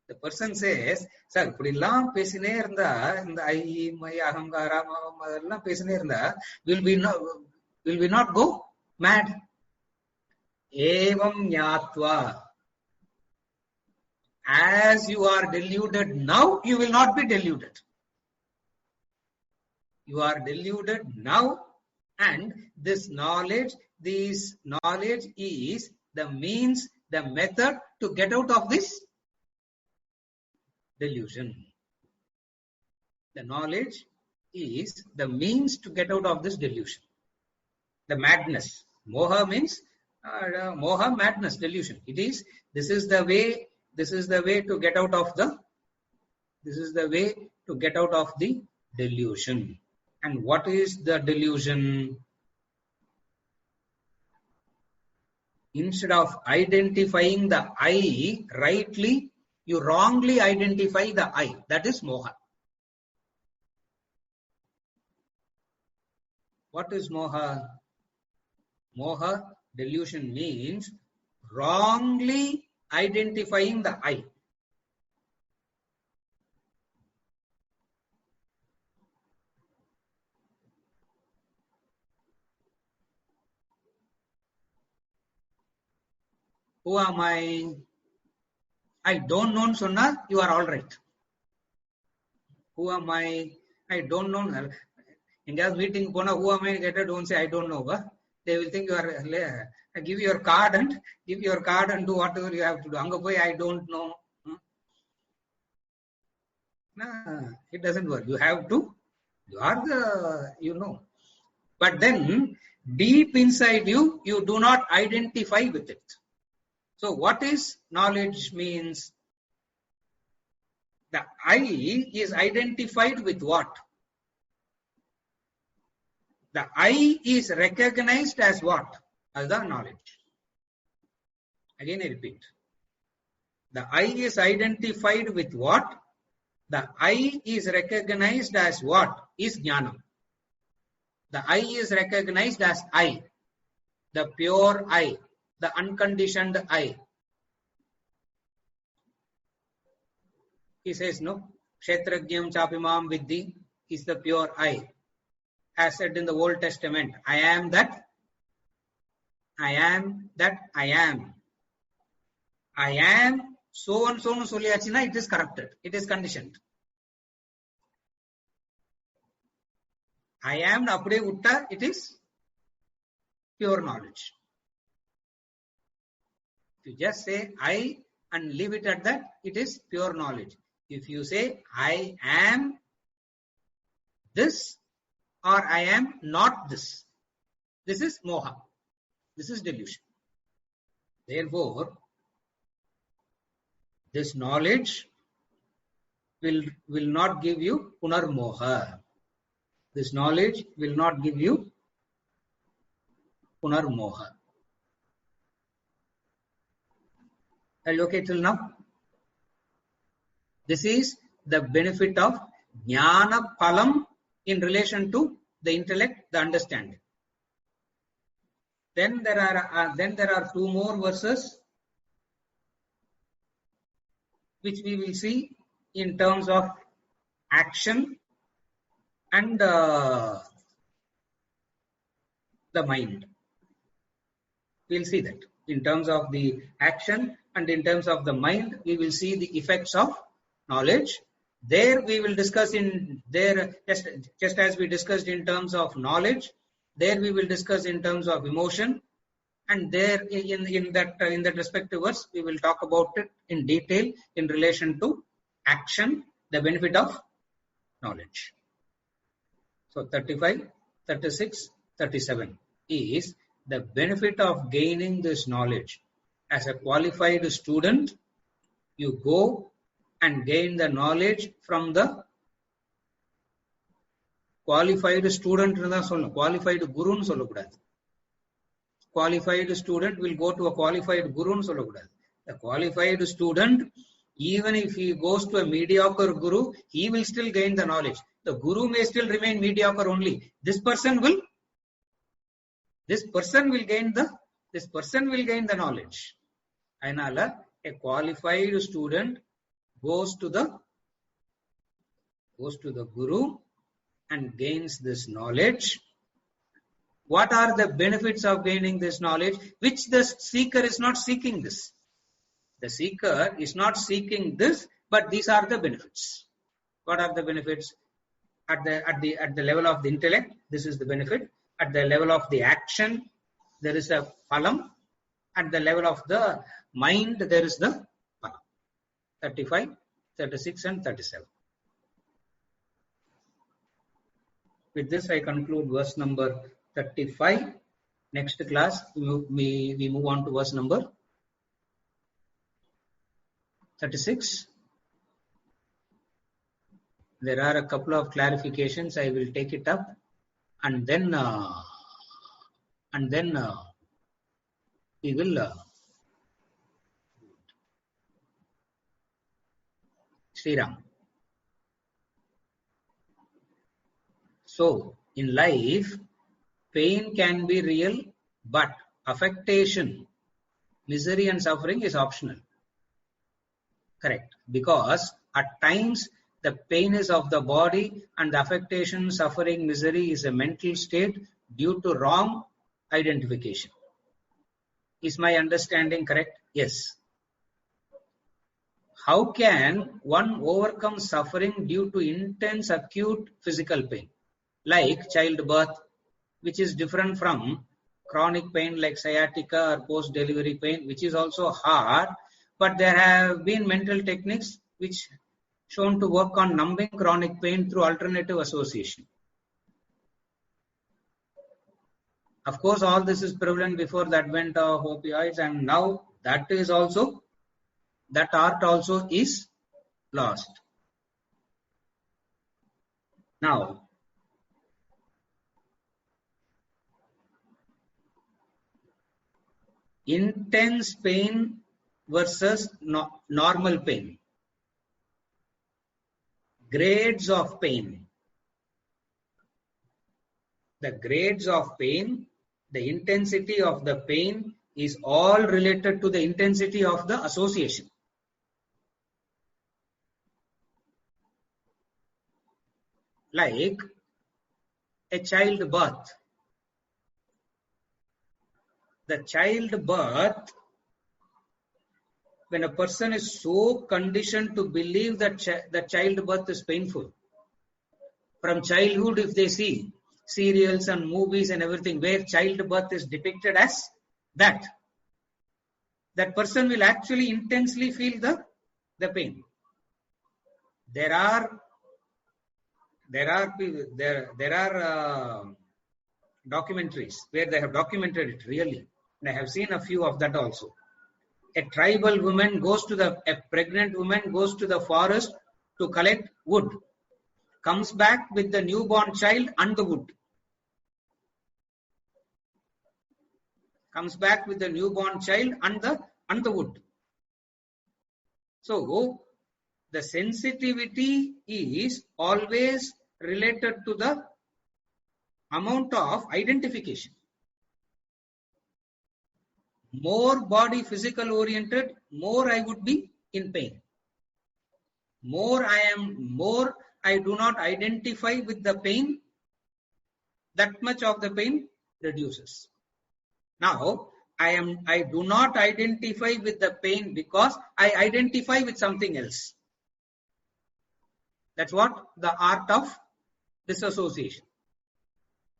Speaker 1: The person says, sir, இப்படிலாம் பேசினே இருந்தா இந்த I my அகங்காரம் அதெல்லாம் பேசினே இருந்தா will we not go mad? Evam nyatva. As you are deluded now, you will not be deluded. You are deluded now, and this knowledge is the means, the method to get out of this delusion. The knowledge is the means to get out of this delusion. The madness. Moha means Moha, madness, delusion. It is, this is the way to get out of the, delusion. And what is the delusion? Instead of identifying the I rightly, you wrongly identify the I. That is moha. What is moha? Moha, delusion, means wrongly identifying the I. Who am I? I don't know, Sonna, you are all right. Who am I? I don't know. In guys meeting, who am I? Don't say I don't know. They will think you are. Give your card and do whatever you have to do. I don't know. Nah, it doesn't work. You have to. You are the, But then, deep inside you, you do not identify with it. So what is knowledge means? The I is identified with what? The I is recognized as what? As the knowledge. Again I repeat. The I is identified with what? The I is recognized as what? Is Gyanam. The I is recognized as I. The pure I. The unconditioned I. He says, no, Kshetrajnam Chapimam Viddhi is the pure I. As said in the Old Testament, I am that. I am that I am. I am so and so Soliachina, it is corrupted. It is conditioned. I am Apde Utta, it is pure knowledge. If you just say I and leave it at that, it is pure knowledge. If you say I am this or I am not this, this is moha. This is delusion. Therefore, this knowledge will not give you punarmoha. This knowledge will not give you punarmoha. Are you okay till now? This is the benefit of jnana phalam in relation to the intellect, the understanding. Then there are two more verses which we will see in terms of action and the mind. We'll see that in terms of the action and in terms of the mind, we will see the effects of knowledge. There we will discuss just as we discussed in terms of knowledge. There we will discuss in terms of emotion, and there in that respective verse we will talk about it in detail in relation to action, the benefit of knowledge. So 35, 36, 37 is the benefit of gaining this knowledge. As a qualified student, you go and gain the knowledge from the qualified student. Qualified guru. Qualified student will go to a qualified guru. The qualified student, even if he goes to a mediocre guru, he will still gain the knowledge. The guru may still remain mediocre only. This person will gain the knowledge. Ainala, a qualified student goes to the guru and gains this knowledge. What are the benefits of gaining this knowledge? Which the seeker is not seeking this. The seeker is not seeking this, but these are the benefits. What are the benefits? At the level of the intellect, this is the benefit. At the level of the action, there is a phalam. At the level of the mind, there is the phalam. 35, 36 and 37. With this, I conclude verse number 35. Next class, we move on to verse number 36. There are a couple of clarifications. I will take it up, and then we will Sriram. So, in life, pain can be real, but affectation, misery and suffering is optional. Correct. Because at times, the pain is of the body and the affectation, suffering, misery is a mental state due to wrong identification. Is my understanding correct? Yes. How can one overcome suffering due to intense acute physical pain, like childbirth, which is different from chronic pain like sciatica or post-delivery pain, which is also hard, but there have been mental techniques which shown to work on numbing chronic pain through alternative association. Of course, all this is prevalent before the advent of opioids, and now that art also is lost. Now, intense pain versus normal pain. Grades of pain. The grades of pain, the intensity of the pain is all related to the intensity of the association. Like a childbirth. The childbirth, when a person is so conditioned to believe that childbirth is painful, from childhood, if they see serials and movies and everything where childbirth is depicted as that person will actually intensely feel the pain. There are documentaries where they have documented it really, and I have seen a few of that also. A tribal woman a pregnant woman goes to the forest to collect wood, comes back with the newborn child and the wood. Comes back with the newborn child and the wood. So, the sensitivity is always related to the amount of identification. More body physical oriented, more I would be in pain. More I do not identify with the pain, that much of the pain reduces. Now, I do not identify with the pain because I identify with something else. That's what the art of disassociation.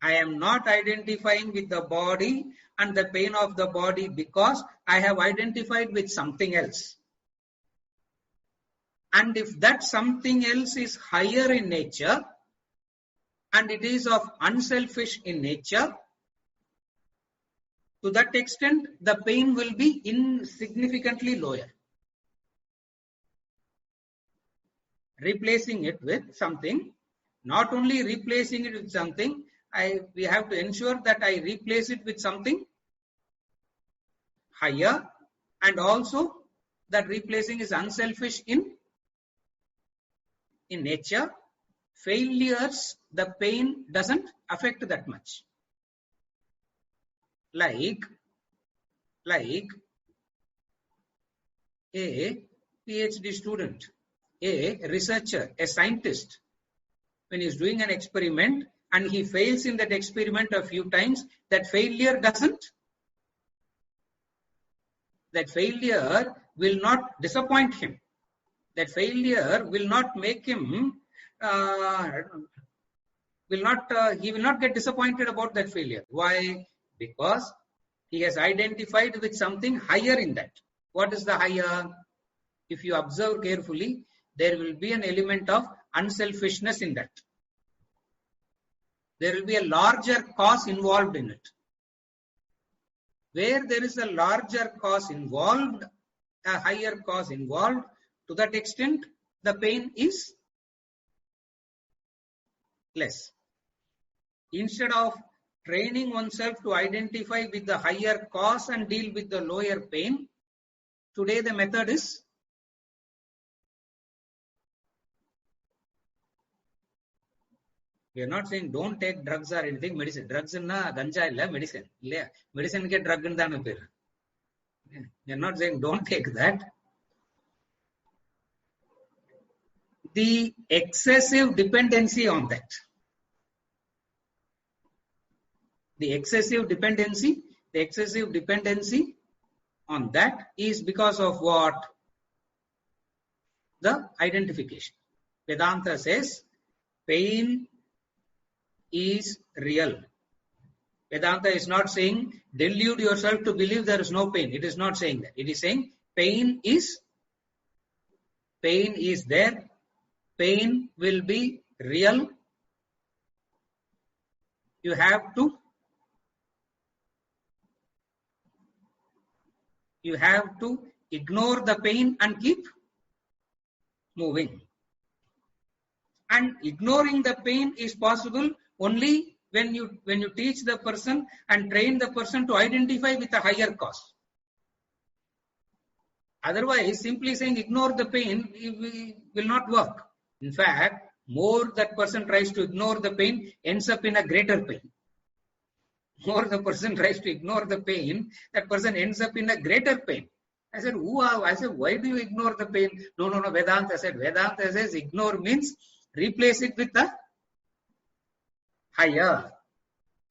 Speaker 1: I am not identifying with the body and the pain of the body because I have identified with something else. And if that something else is higher in nature and it is of unselfish in nature, to that extent, the pain will be insignificantly lower. Replacing it with something, not only replacing it with something, we have to ensure that I replace it with something higher, and also that replacing is unselfish in nature. Failures, the pain doesn't affect that much. Like a PhD student, a researcher, a scientist, when he's doing an experiment and he fails in that experiment a few times, that failure will not disappoint him. That failure will not make him, he will not get disappointed about that failure. Why? Because he has identified with something higher in that. What is the higher? If you observe carefully, there will be an element of unselfishness in that. There will be a larger cause involved in it. Where there is a larger cause involved, a higher cause involved, to that extent, the pain is less. Instead of training oneself to identify with the higher cause and deal with the lower pain, today the method is we are not saying don't take drugs or anything, medicine. Drugs na ganja illa, medicine. Medicine ke drug ndana per. We are not saying don't take that. The excessive dependency on that. The excessive dependency on that is because of what? The identification. Vedanta says pain is real. Vedanta is not saying delude yourself to believe there is no pain. It is not saying that. It is saying pain is there. Pain will be real. You have to ignore the pain and keep moving. And ignoring the pain is possible only when you teach the person and train the person to identify with a higher cause. Otherwise, simply saying ignore the pain will not work. In fact, more that person tries to ignore the pain, ends up in a greater pain. More the person tries to ignore the pain, that person ends up in a greater pain. I said, why do you ignore the pain? No, Vedanta says ignore means replace it with the higher.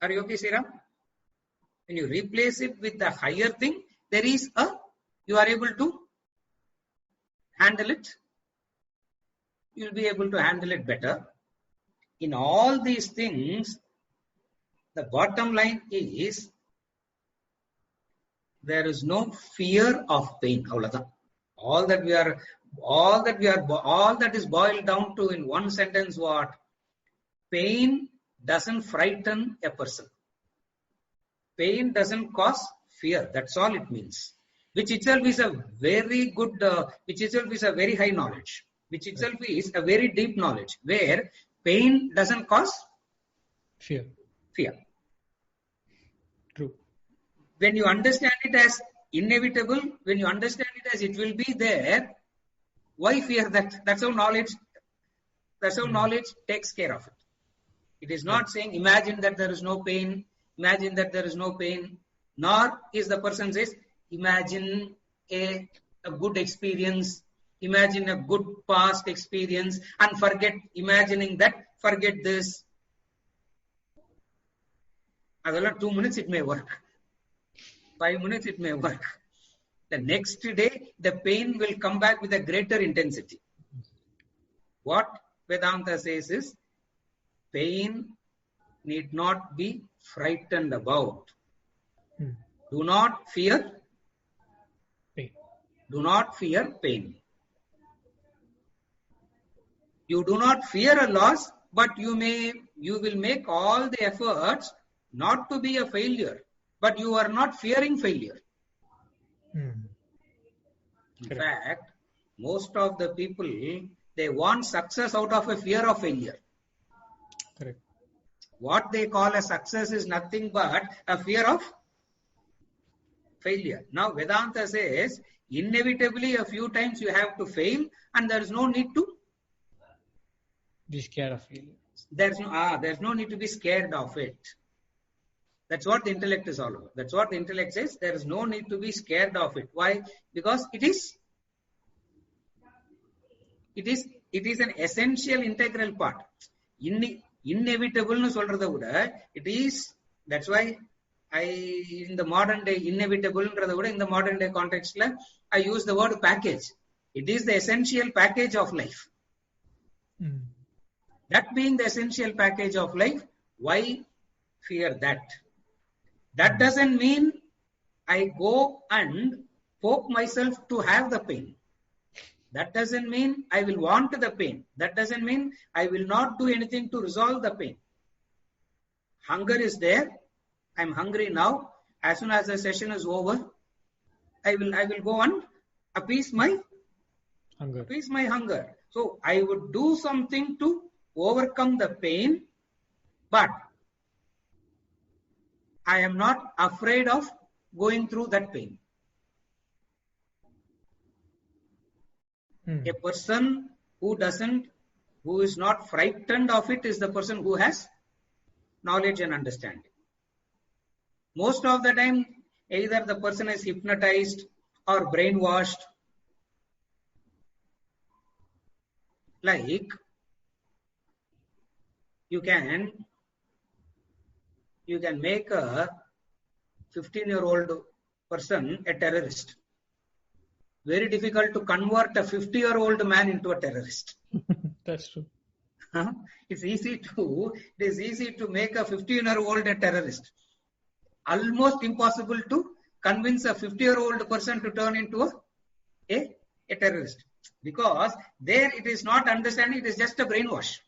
Speaker 1: Are you okay, Sriram? When you replace it with the higher thing, you are able to handle it. You will be able to handle it better. In all these things, the bottom line is there is no fear of pain. All that is boiled down to in one sentence what? Pain doesn't frighten a person. Pain doesn't cause fear. That's all it means. Which itself is a very good, which itself is a very high knowledge. Which itself is a very deep knowledge. Where pain doesn't cause
Speaker 2: fear. True.
Speaker 1: When you understand it as inevitable, when you understand it as it will be there, why fear that? That's how knowledge takes care of it. It is not saying imagine that there is no pain, nor is the person says imagine a good experience, imagine a good past experience and forget this. 2 minutes it may work. 5 minutes it may work. The next day, the pain will come back with a greater intensity. What Vedanta says is, pain need not be frightened about. Do not fear pain. You do not fear a loss, but you will make all the efforts not to be a failure. But you are not fearing failure. In fact, most of the people, they want success out of a fear of failure.
Speaker 2: Correct.
Speaker 1: What they call a success is nothing but a fear of failure. Now, Vedanta says, inevitably a few times you have to fail and there is no need to
Speaker 2: be scared of failure.
Speaker 1: There's no need to be scared of it. That's what the intellect is all about. That's what the intellect says. There is no need to be scared of it. Why? Because it is an essential integral part. Inevitable nu solradha kuda, it is, that's why in the modern day, inevitable ndradha kuda, in the modern day context la, I use the word package. It is the essential package of life. That being the essential package of life, why fear that? That doesn't mean I go and poke myself to have the pain. That doesn't mean I will want the pain. That doesn't mean I will not do anything to resolve the pain. Hunger is there. I'm hungry now. As soon as the session is over, I will go and appease my hunger. So I would do something to overcome the pain, but I am not afraid of going through that pain. A person who is not frightened of it is the person who has knowledge and understanding. Most of the time, either the person is hypnotized or brainwashed. Like, you can make a 15-year-old person a terrorist. Very difficult to convert a 50-year-old man into a terrorist.
Speaker 2: That's true.
Speaker 1: It is easy to make a 15-year-old a terrorist. Almost impossible to convince a 50-year-old person to turn into a terrorist. Because there it is not understanding, it is just a brainwash.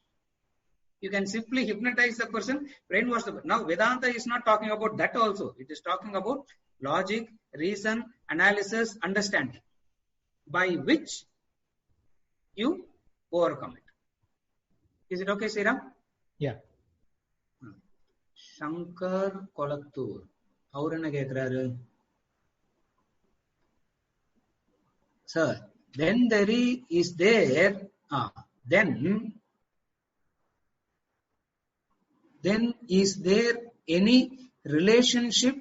Speaker 1: You can simply hypnotize the person, brainwash the person. Now Vedanta is not talking about that also. It is talking about logic, reason, analysis, understanding, by which you overcome it. Is it okay, Sriram?
Speaker 2: Yeah.
Speaker 1: Shankar Kolattur. Avaru enna kekkறாரு? Sir, then is there any relationship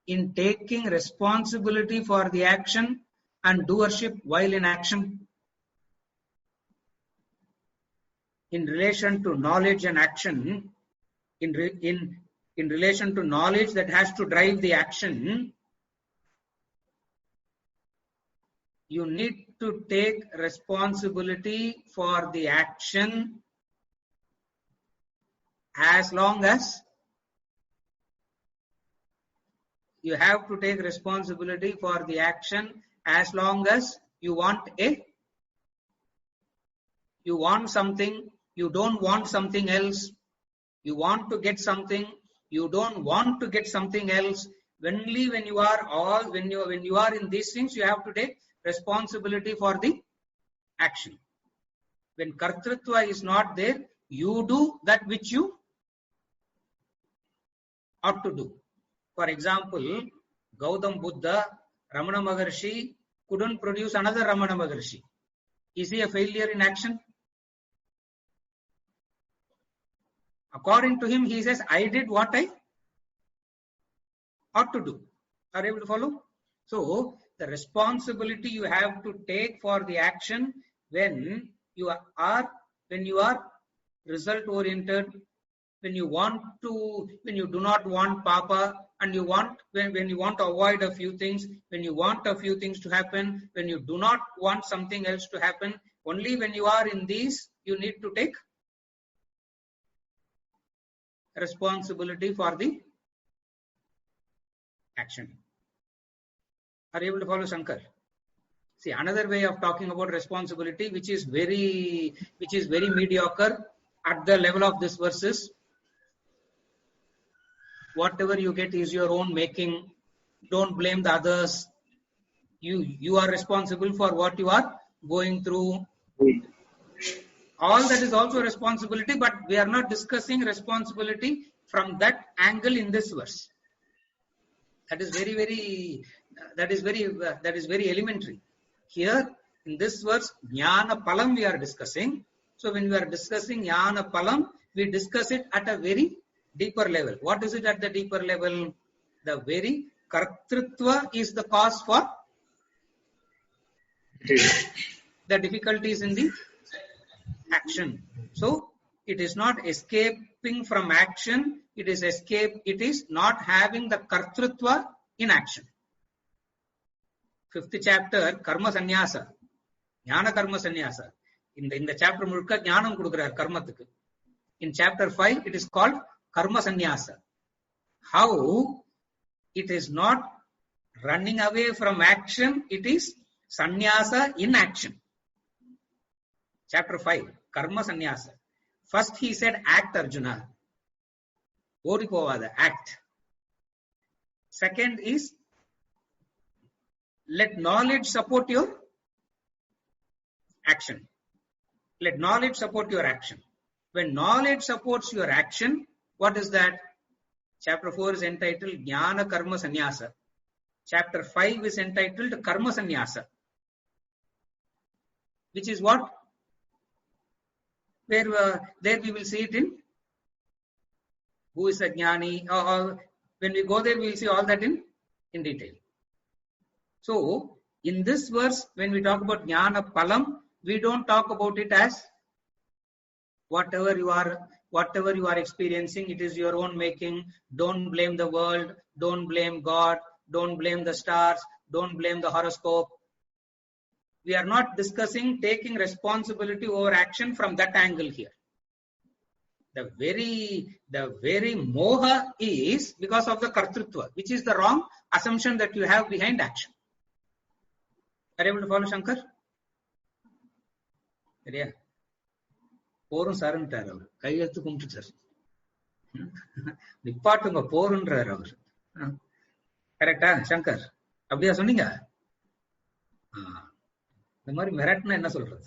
Speaker 1: in taking responsibility for the action and doership while in action? In relation to knowledge and action, in relation to knowledge that has to drive the action, you need to take responsibility for the action as long as you have to take responsibility for the action as long as you want something, you don't want something else, you want to get something, you don't want to get something else. Only when you are in these things, you have to take responsibility for the action. When kartrutva is not there, you do that which you ought to do. For example, Gautam Buddha, Ramana Maharshi couldn't produce another Ramana Maharshi. Is he a failure in action? According to him, he says, I did what I ought to do. Are you able to follow? So, the responsibility you have to take for the action when you are result oriented, when you do not want papa, and when you want to avoid a few things, when you want a few things to happen, when you do not want something else to happen, only when you are in these, you need to take responsibility for the action. Are you able to follow, Shankar? See, another way of talking about responsibility, which is very mediocre at the level of this verses. Whatever you get is your own making. Don't blame the others. You are responsible for what you are going through. All that is also responsibility, but we are not discussing responsibility from that angle in this verse. That is very elementary. Here in this verse, Jnana Palam we are discussing. So when we are discussing Jnana Palam, we discuss it at a very deeper level. What is it at the deeper level? The very kartrutva is the cause for the difficulties in the action. So it is not escaping from action. It is not having the kartrutva in action. 5th chapter, Karma Sannyasa. Jnana Karma Sannyasa. In the chapter Mulka, Gyanam Kudukurar Karmathukku. In chapter 5, it is called Karma Sannyasa. How it is not running away from action, it is sannyasa in action. Chapter 5, Karma Sannyasa. First he said act, Arjuna. Odipovada, act. Second is, let knowledge support your action. Let knowledge support your action. When knowledge supports your action, what is that? Chapter 4 is entitled Jnana Karma Sannyasa. Chapter 5 is entitled Karma Sannyasa. Which is what? There we will see it in who is a jnani. When we go there, we will see all that in detail. So, in this verse, when we talk about jnana palam, we don't talk about it as whatever you are experiencing, it is your own making. Don't blame the world. Don't blame God. Don't blame the stars. Don't blame the horoscope. We are not discussing taking responsibility over action from that angle here. The very moha is because of the kartrutva, which is the wrong assumption that you have behind action. Are you able to follow, Shankar? Yeah. போரும் சாருன்ட்டார் அவர், கையெழுத்து கும்பிட்டுட்டார். நிப்பாட்டுங்க போருன்றார் அவர். கரெக்டா சங்கர்? அப்படியா சொன்னீங்க? இந்த மாதிரி மிரட்டினா என்ன சொல்றது?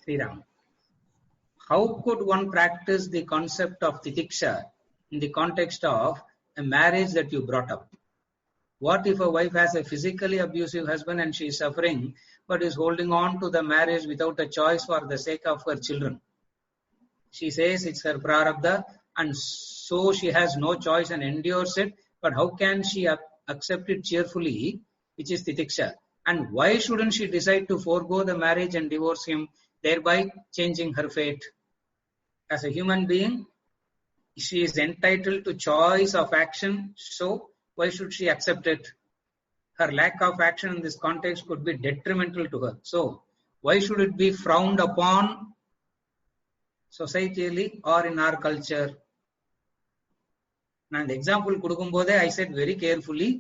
Speaker 1: Sriram, how could one practice the concept of titiksha in the context of a marriage that you brought up? What if a wife has a physically abusive husband and she is suffering but is holding on to the marriage without a choice for the sake of her children? She says it's her prarabdha and so she has no choice and endures it, but how can she accept it cheerfully, which is titiksha? And why shouldn't she decide to forego the marriage and divorce him, thereby changing her fate? As a human being, she is entitled to choice of action, so why should she accept it? Her lack of action in this context could be detrimental to her. So, why should it be frowned upon societally or in our culture? Now, the example kudukumbode, I said very carefully.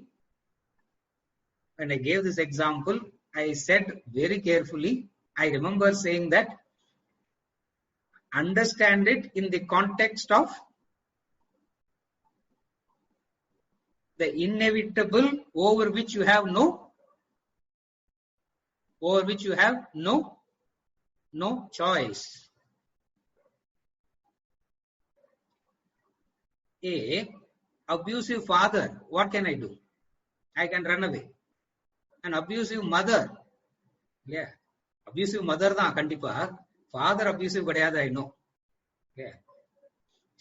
Speaker 1: When I gave this example, I said very carefully. I remember saying that understand it in the context of the inevitable over which you have no choice. A abusive father, what can I do? I can run away. An abusive mother, yeah, abusive mother da kandipa, father abusive kadiyada, I know. Yeah.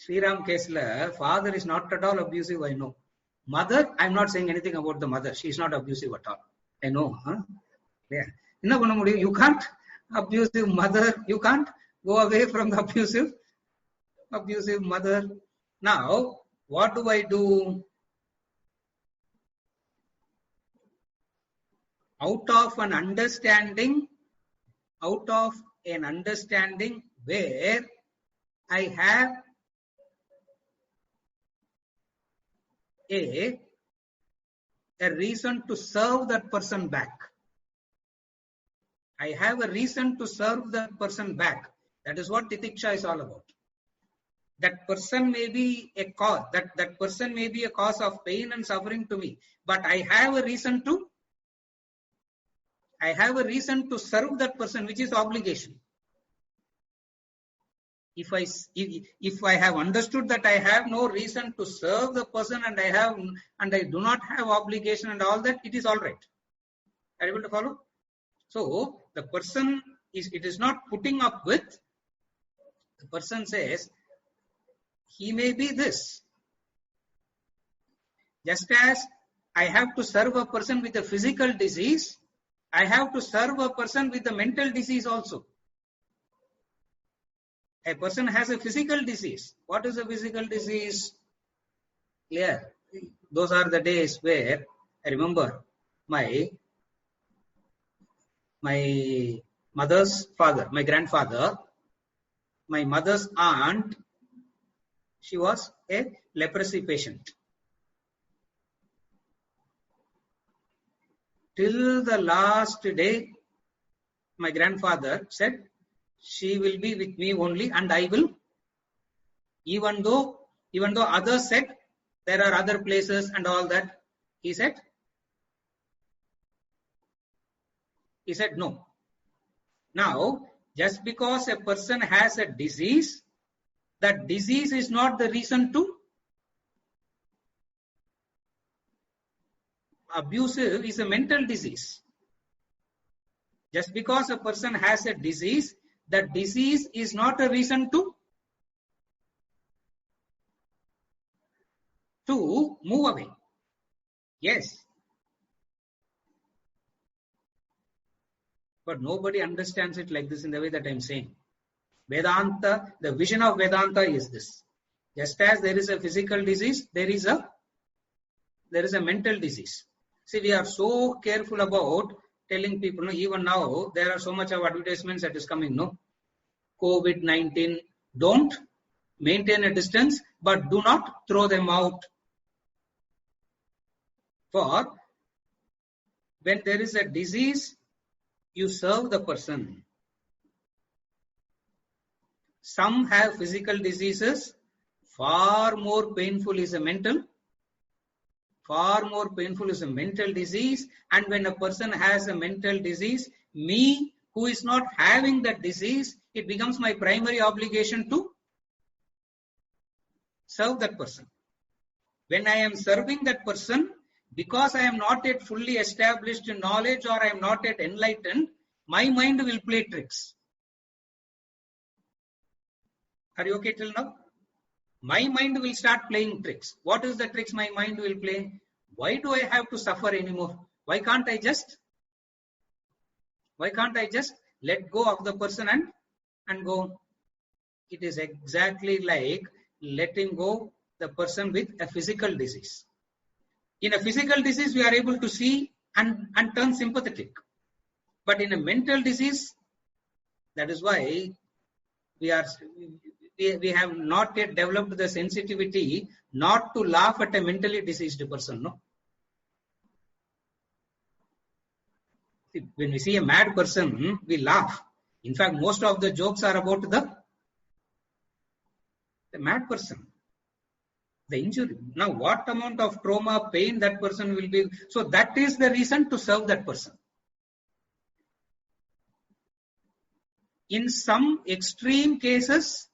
Speaker 1: Sriram Kesla, father is not at all abusive, I know. Mother, I'm not saying anything about the mother. She is not abusive at all. I know. Huh? Yeah. You can't abusive mother. You can't go away from the abusive mother. Now, what do I do? Out of an understanding where I have a reason to serve that person back. I have a reason to serve that person back. That is what titiksha is all about. That person may be a cause. That person may be a cause of pain and suffering to me. But I have a reason to serve that person, which is obligation. If I have understood that I have no reason to serve the person and I do not have obligation and all that, it is all right. Are you able to follow? So the person is not putting up with. The person says he may be this. Just as I have to serve a person with a physical disease, I have to serve a person with a mental disease also. A person has a physical disease. What is a physical disease? Clear? Those are the days where I remember my mother's father, my grandfather, my mother's aunt, she was a leprosy patient. Till the last day, my grandfather said, she will be with me only and I will, even though others said, there are other places and all that. He said no. Now, just because a person has a disease, that disease is not the reason to abusive is a mental disease. Just because a person has a disease, that disease is not a reason to move away. Yes. But nobody understands it like this in the way that I am saying. Vedanta, the vision of Vedanta is this. Just as there is a physical disease, there is a mental disease. See, we are so careful about telling people, even now, there are so much of advertisements that is coming, COVID-19, don't maintain a distance, but do not throw them out. For when there is a disease, you serve the person. Some have physical diseases, far more painful is a mental disease. And when a person has a mental disease, me who is not having that disease, it becomes my primary obligation to serve that person. When I am serving that person, because I am not yet fully established in knowledge or I am not yet enlightened, my mind will play tricks. Are you okay till now? My mind will start playing tricks. What is the tricks my mind will play? Why do I have to suffer anymore? Why can't I just let go of the person and go? It is exactly like letting go the person with a physical disease. In a physical disease, we are able to see and turn sympathetic. But in a mental disease, that is why we have not yet developed the sensitivity not to laugh at a mentally diseased person. No. When we see a mad person, we laugh. In fact, most of the jokes are about the mad person. The injury. Now, what amount of trauma, pain that person will be. So that is the reason to serve that person. In some extreme cases,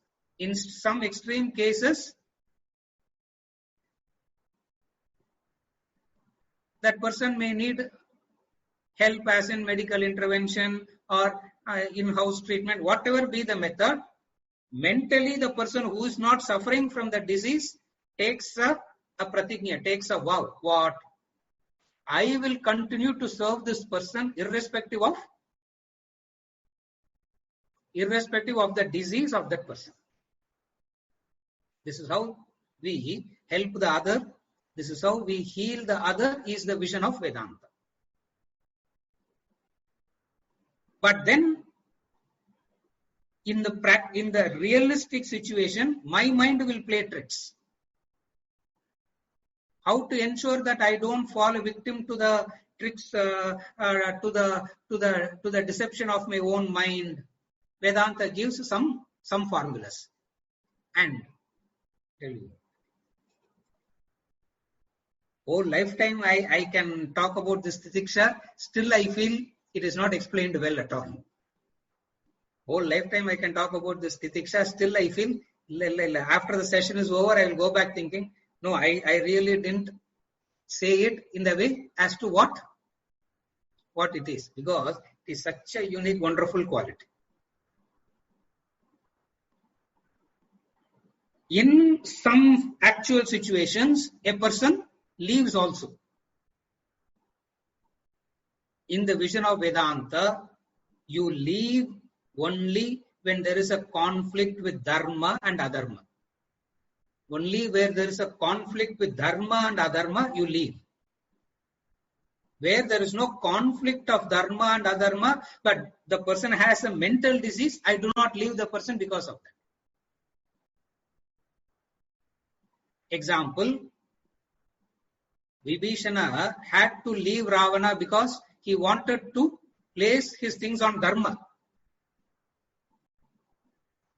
Speaker 1: that person may need help as in medical intervention or in-house treatment, whatever be the method. Mentally, the person who is not suffering from the disease takes a pratignya, takes a vow. What? I will continue to serve this person irrespective of the disease of that person. This is how we help the other. This is how we heal the other, is the vision of Vedanta. But then, in the realistic situation, my mind will play tricks. How to ensure that I don't fall a victim to the tricks, to the deception of my own mind? Vedanta gives some formulas. And tell you, whole lifetime I can talk about this titiksha, still I feel it is not explained well at all. Whole lifetime I can talk about this titiksha, still I feel, after the session is over, I will go back thinking, no, I really didn't say it in the way as to what it is, because it is such a unique, wonderful quality. In some actual situations, a person leaves also. In the vision of Vedanta, you leave only when there is a conflict with dharma and adharma. Only where there is a conflict with dharma and adharma, you leave. Where there is no conflict of dharma and adharma, but the person has a mental disease, I do not leave the person because of that. Example, Vibhishana had to leave Ravana because he wanted to place his things on dharma.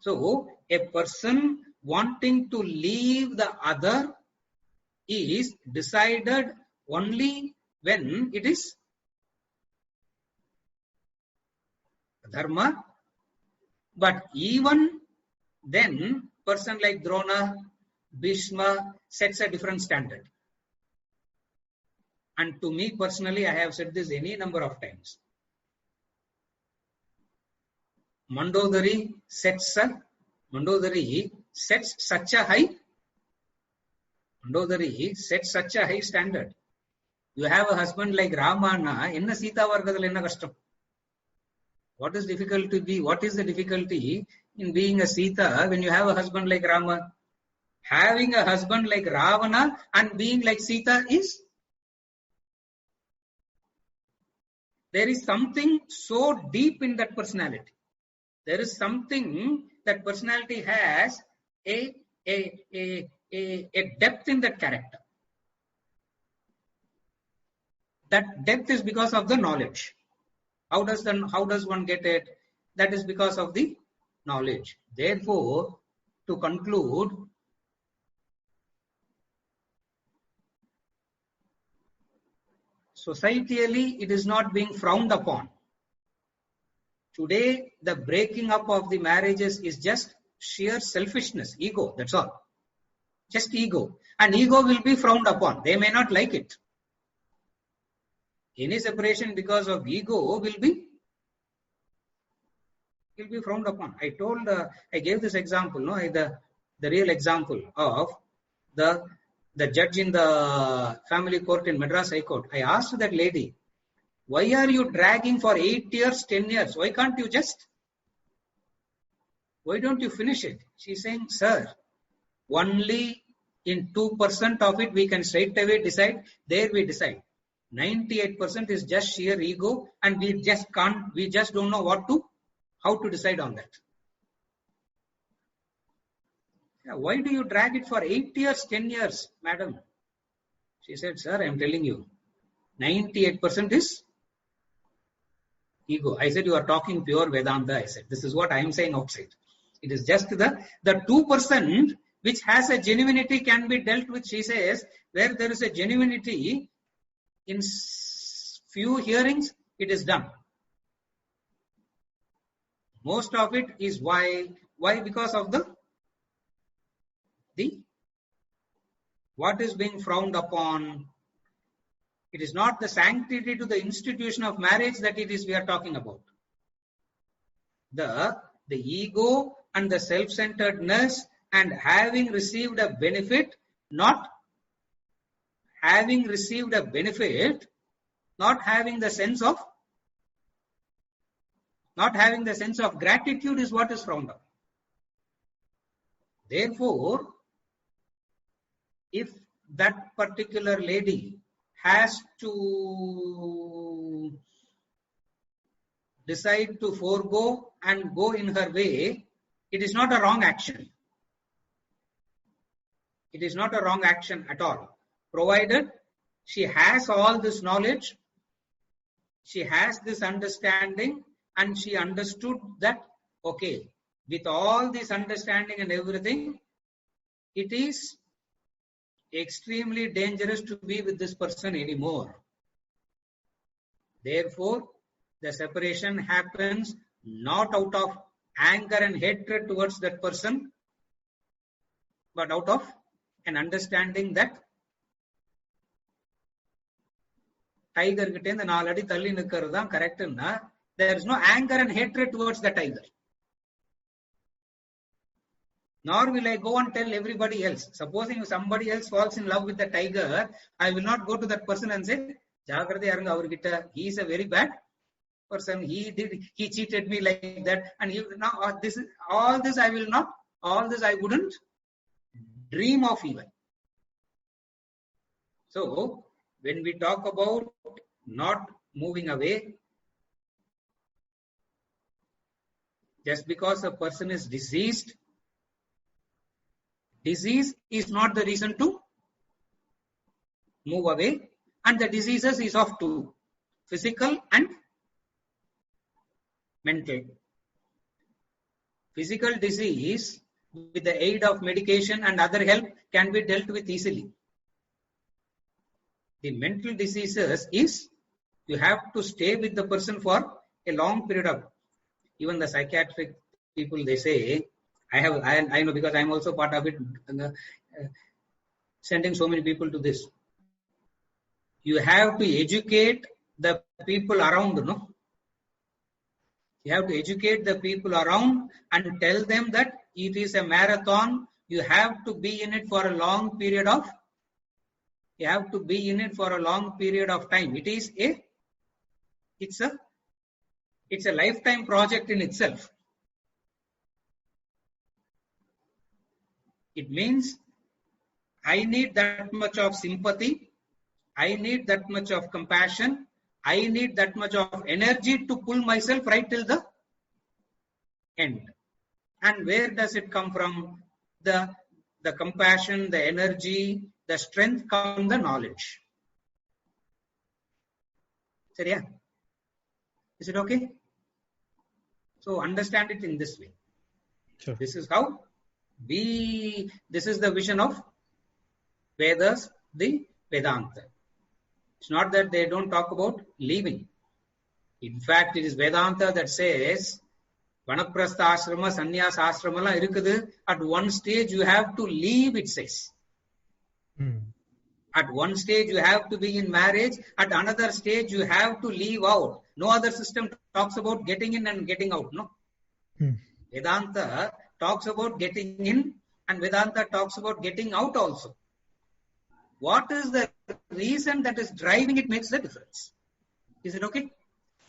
Speaker 1: So, a person wanting to leave the other is decided only when it is dharma. But even then, person like Drona, Bhishma sets a different standard. And to me personally, I have said this any number of times. Mandodari sets such a high standard. You have a husband like Ramana, enna Sita vargadal enna kashtam. What is the difficulty in being a Sita when you have a husband like Rama? Having a husband like Ravana and being like Sita is, there is something so deep in that personality. There is something that personality has a depth in that character. That depth is because of the knowledge. How does one get it? That is because of the knowledge. Therefore, to conclude, societally, it is not being frowned upon. Today, the breaking up of the marriages is just sheer selfishness, ego, that's all. Just ego. And ego will be frowned upon. They may not like it. Any separation because of ego will be frowned upon. I gave this example, the real example of the judge in the family court in Madras High Court. I asked that lady, why are you dragging for 8 years, 10 years? Why don't you finish it? She's saying, sir, only in 2% of it we can straight away decide. There we decide. 98% is just sheer ego, and we just don't know how to decide on that. Yeah, why do you drag it for 8 years, 10 years, madam? She said, sir, I am telling you, 98% is ego. I said, you are talking pure Vedanta. I said, this is what I am saying outside. It is just the 2% which has a genuinity can be dealt with, she says, where there is a genuinity, in few hearings, it is done. Most of it is why? Because of the what is being frowned upon. It is not the sanctity to the institution of marriage that we are talking about. The ego and the self-centeredness and having received a benefit, not having the sense of gratitude is what is frowned upon. Therefore, if that particular lady has to decide to forego and go in her way, it is not a wrong action. It is not a wrong action at all, provided she has all this knowledge, she has this understanding, and she understood that, okay, with all this understanding and everything, it is extremely dangerous to be with this person anymore. Therefore, the separation happens not out of anger and hatred towards that person, but out of an understanding that tiger கிட்ட இந்த 4 அடி தள்ளி நிக்கிறது தான் கரெக்ட்னா, there is no anger and hatred towards the tiger. Nor will I go and tell everybody else. Supposing somebody else falls in love with the tiger, I will not go to that person and say, ஜாக்கிரதையா இருங்க அவர்கிட்ட, he is a very bad person, he cheated me like that, and all this I wouldn't dream of even. So, when we talk about not moving away, just because a person is diseased, disease is not the reason to move away, and the diseases is of two, physical and mental. Physical disease, with the aid of medication and other help, can be dealt with easily. The mental diseases is you have to stay with the person for a long period of. Even the psychiatric people, they say, I know because I'm also part of it, sending so many people to this. You have to educate the people around, no? You have to educate the people around and tell them that it is a marathon. You have to be in it for a long period of. You have to be in it for a long period of time. It's a lifetime project in itself. It means I need that much of sympathy. I need that much of compassion. I need that much of energy to pull myself right till the end. And where does it come from? The compassion, the energy, the strength comes from the knowledge. Seriya? Is it okay? So understand it in this way.
Speaker 2: Sure.
Speaker 1: This is how this is the vision of Vedas, the Vedanta. It's not that they don't talk about leaving. In fact, it is Vedanta that says, Vanaprastha ashrama, Sannyasa ashrama la irukkudu. At one stage you have to leave, it says. At one stage you have to be in marriage. At another stage you have to leave out. No other system talks about getting in and getting out. No. Vedanta talks about getting in and Vedanta talks about getting out also. What is the reason that is driving it makes the difference. Is it okay?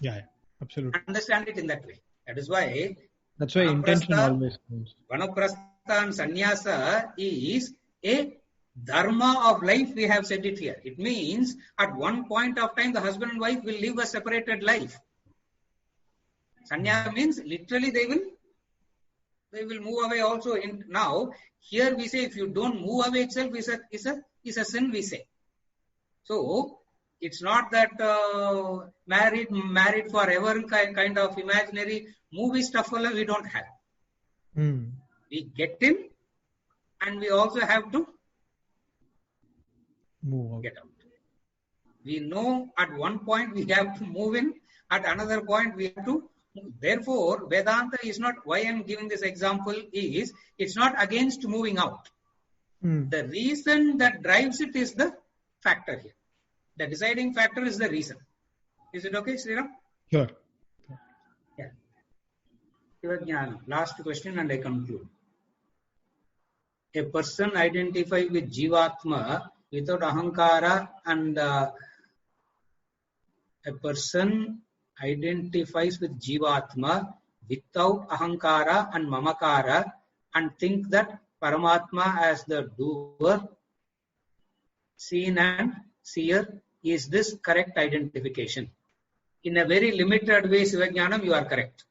Speaker 2: Yeah, absolutely.
Speaker 1: Understand it in that way. That is why.
Speaker 2: That's why intention always comes.
Speaker 1: Vanaprastha and Sannyasa is a dharma of life. We have said it here. It means at one point of time the husband and wife will live a separated life. Sannyasa means literally they will move away also. Now here we say if you don't move away itself is a sin, we say. So it's not that married forever kind of imaginary movie stuff we don't have. We get in and we also have to get out. We know at one point we have to move in, at another point we have to move. Therefore, Vedanta is not, why I am giving this example is, it's not against moving out. The reason that drives it is the factor here. The deciding factor is the reason. Is it okay, Sriram?
Speaker 2: Sure.
Speaker 1: Yeah. Gyanam. Last question and I conclude. A person identifies with Jivatma without Ahankara and a person identifies with Jivatma without Ahankara and Mamakara and think that Paramatma as the doer, seen and seer. Is this correct identification? In a very limited way, Sivagyanam, you are correct.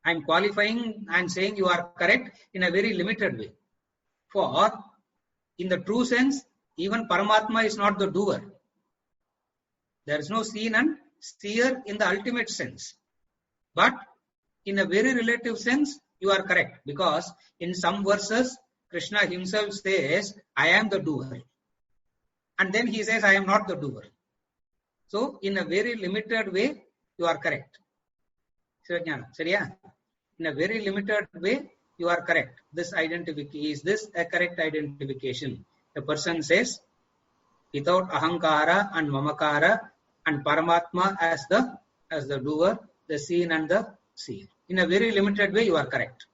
Speaker 1: I am qualifying and saying you are correct in a very limited way. For in the true sense, even Paramatma is not the doer. There is no seen and seer in the ultimate sense. But in a very relative sense, you are correct. Because in some verses, Krishna himself says, I am the doer. And then he says, I am not the doer. So, in a very limited way, you are correct. Seriya? In a very limited way, you are correct. This identification, is this a correct identification? A person says, without Ahankara and Mamakara and Paramatma as the doer, the seen and the seer. In a very limited way, you are correct.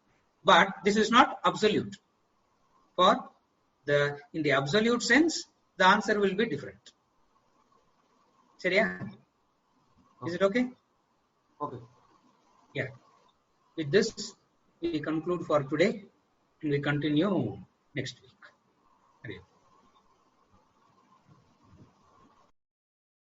Speaker 1: But this is not absolute. In the absolute sense, the answer will be different. Seriya? Is it okay?
Speaker 3: Okay.
Speaker 1: Yeah. With this, we conclude for today and we continue next week.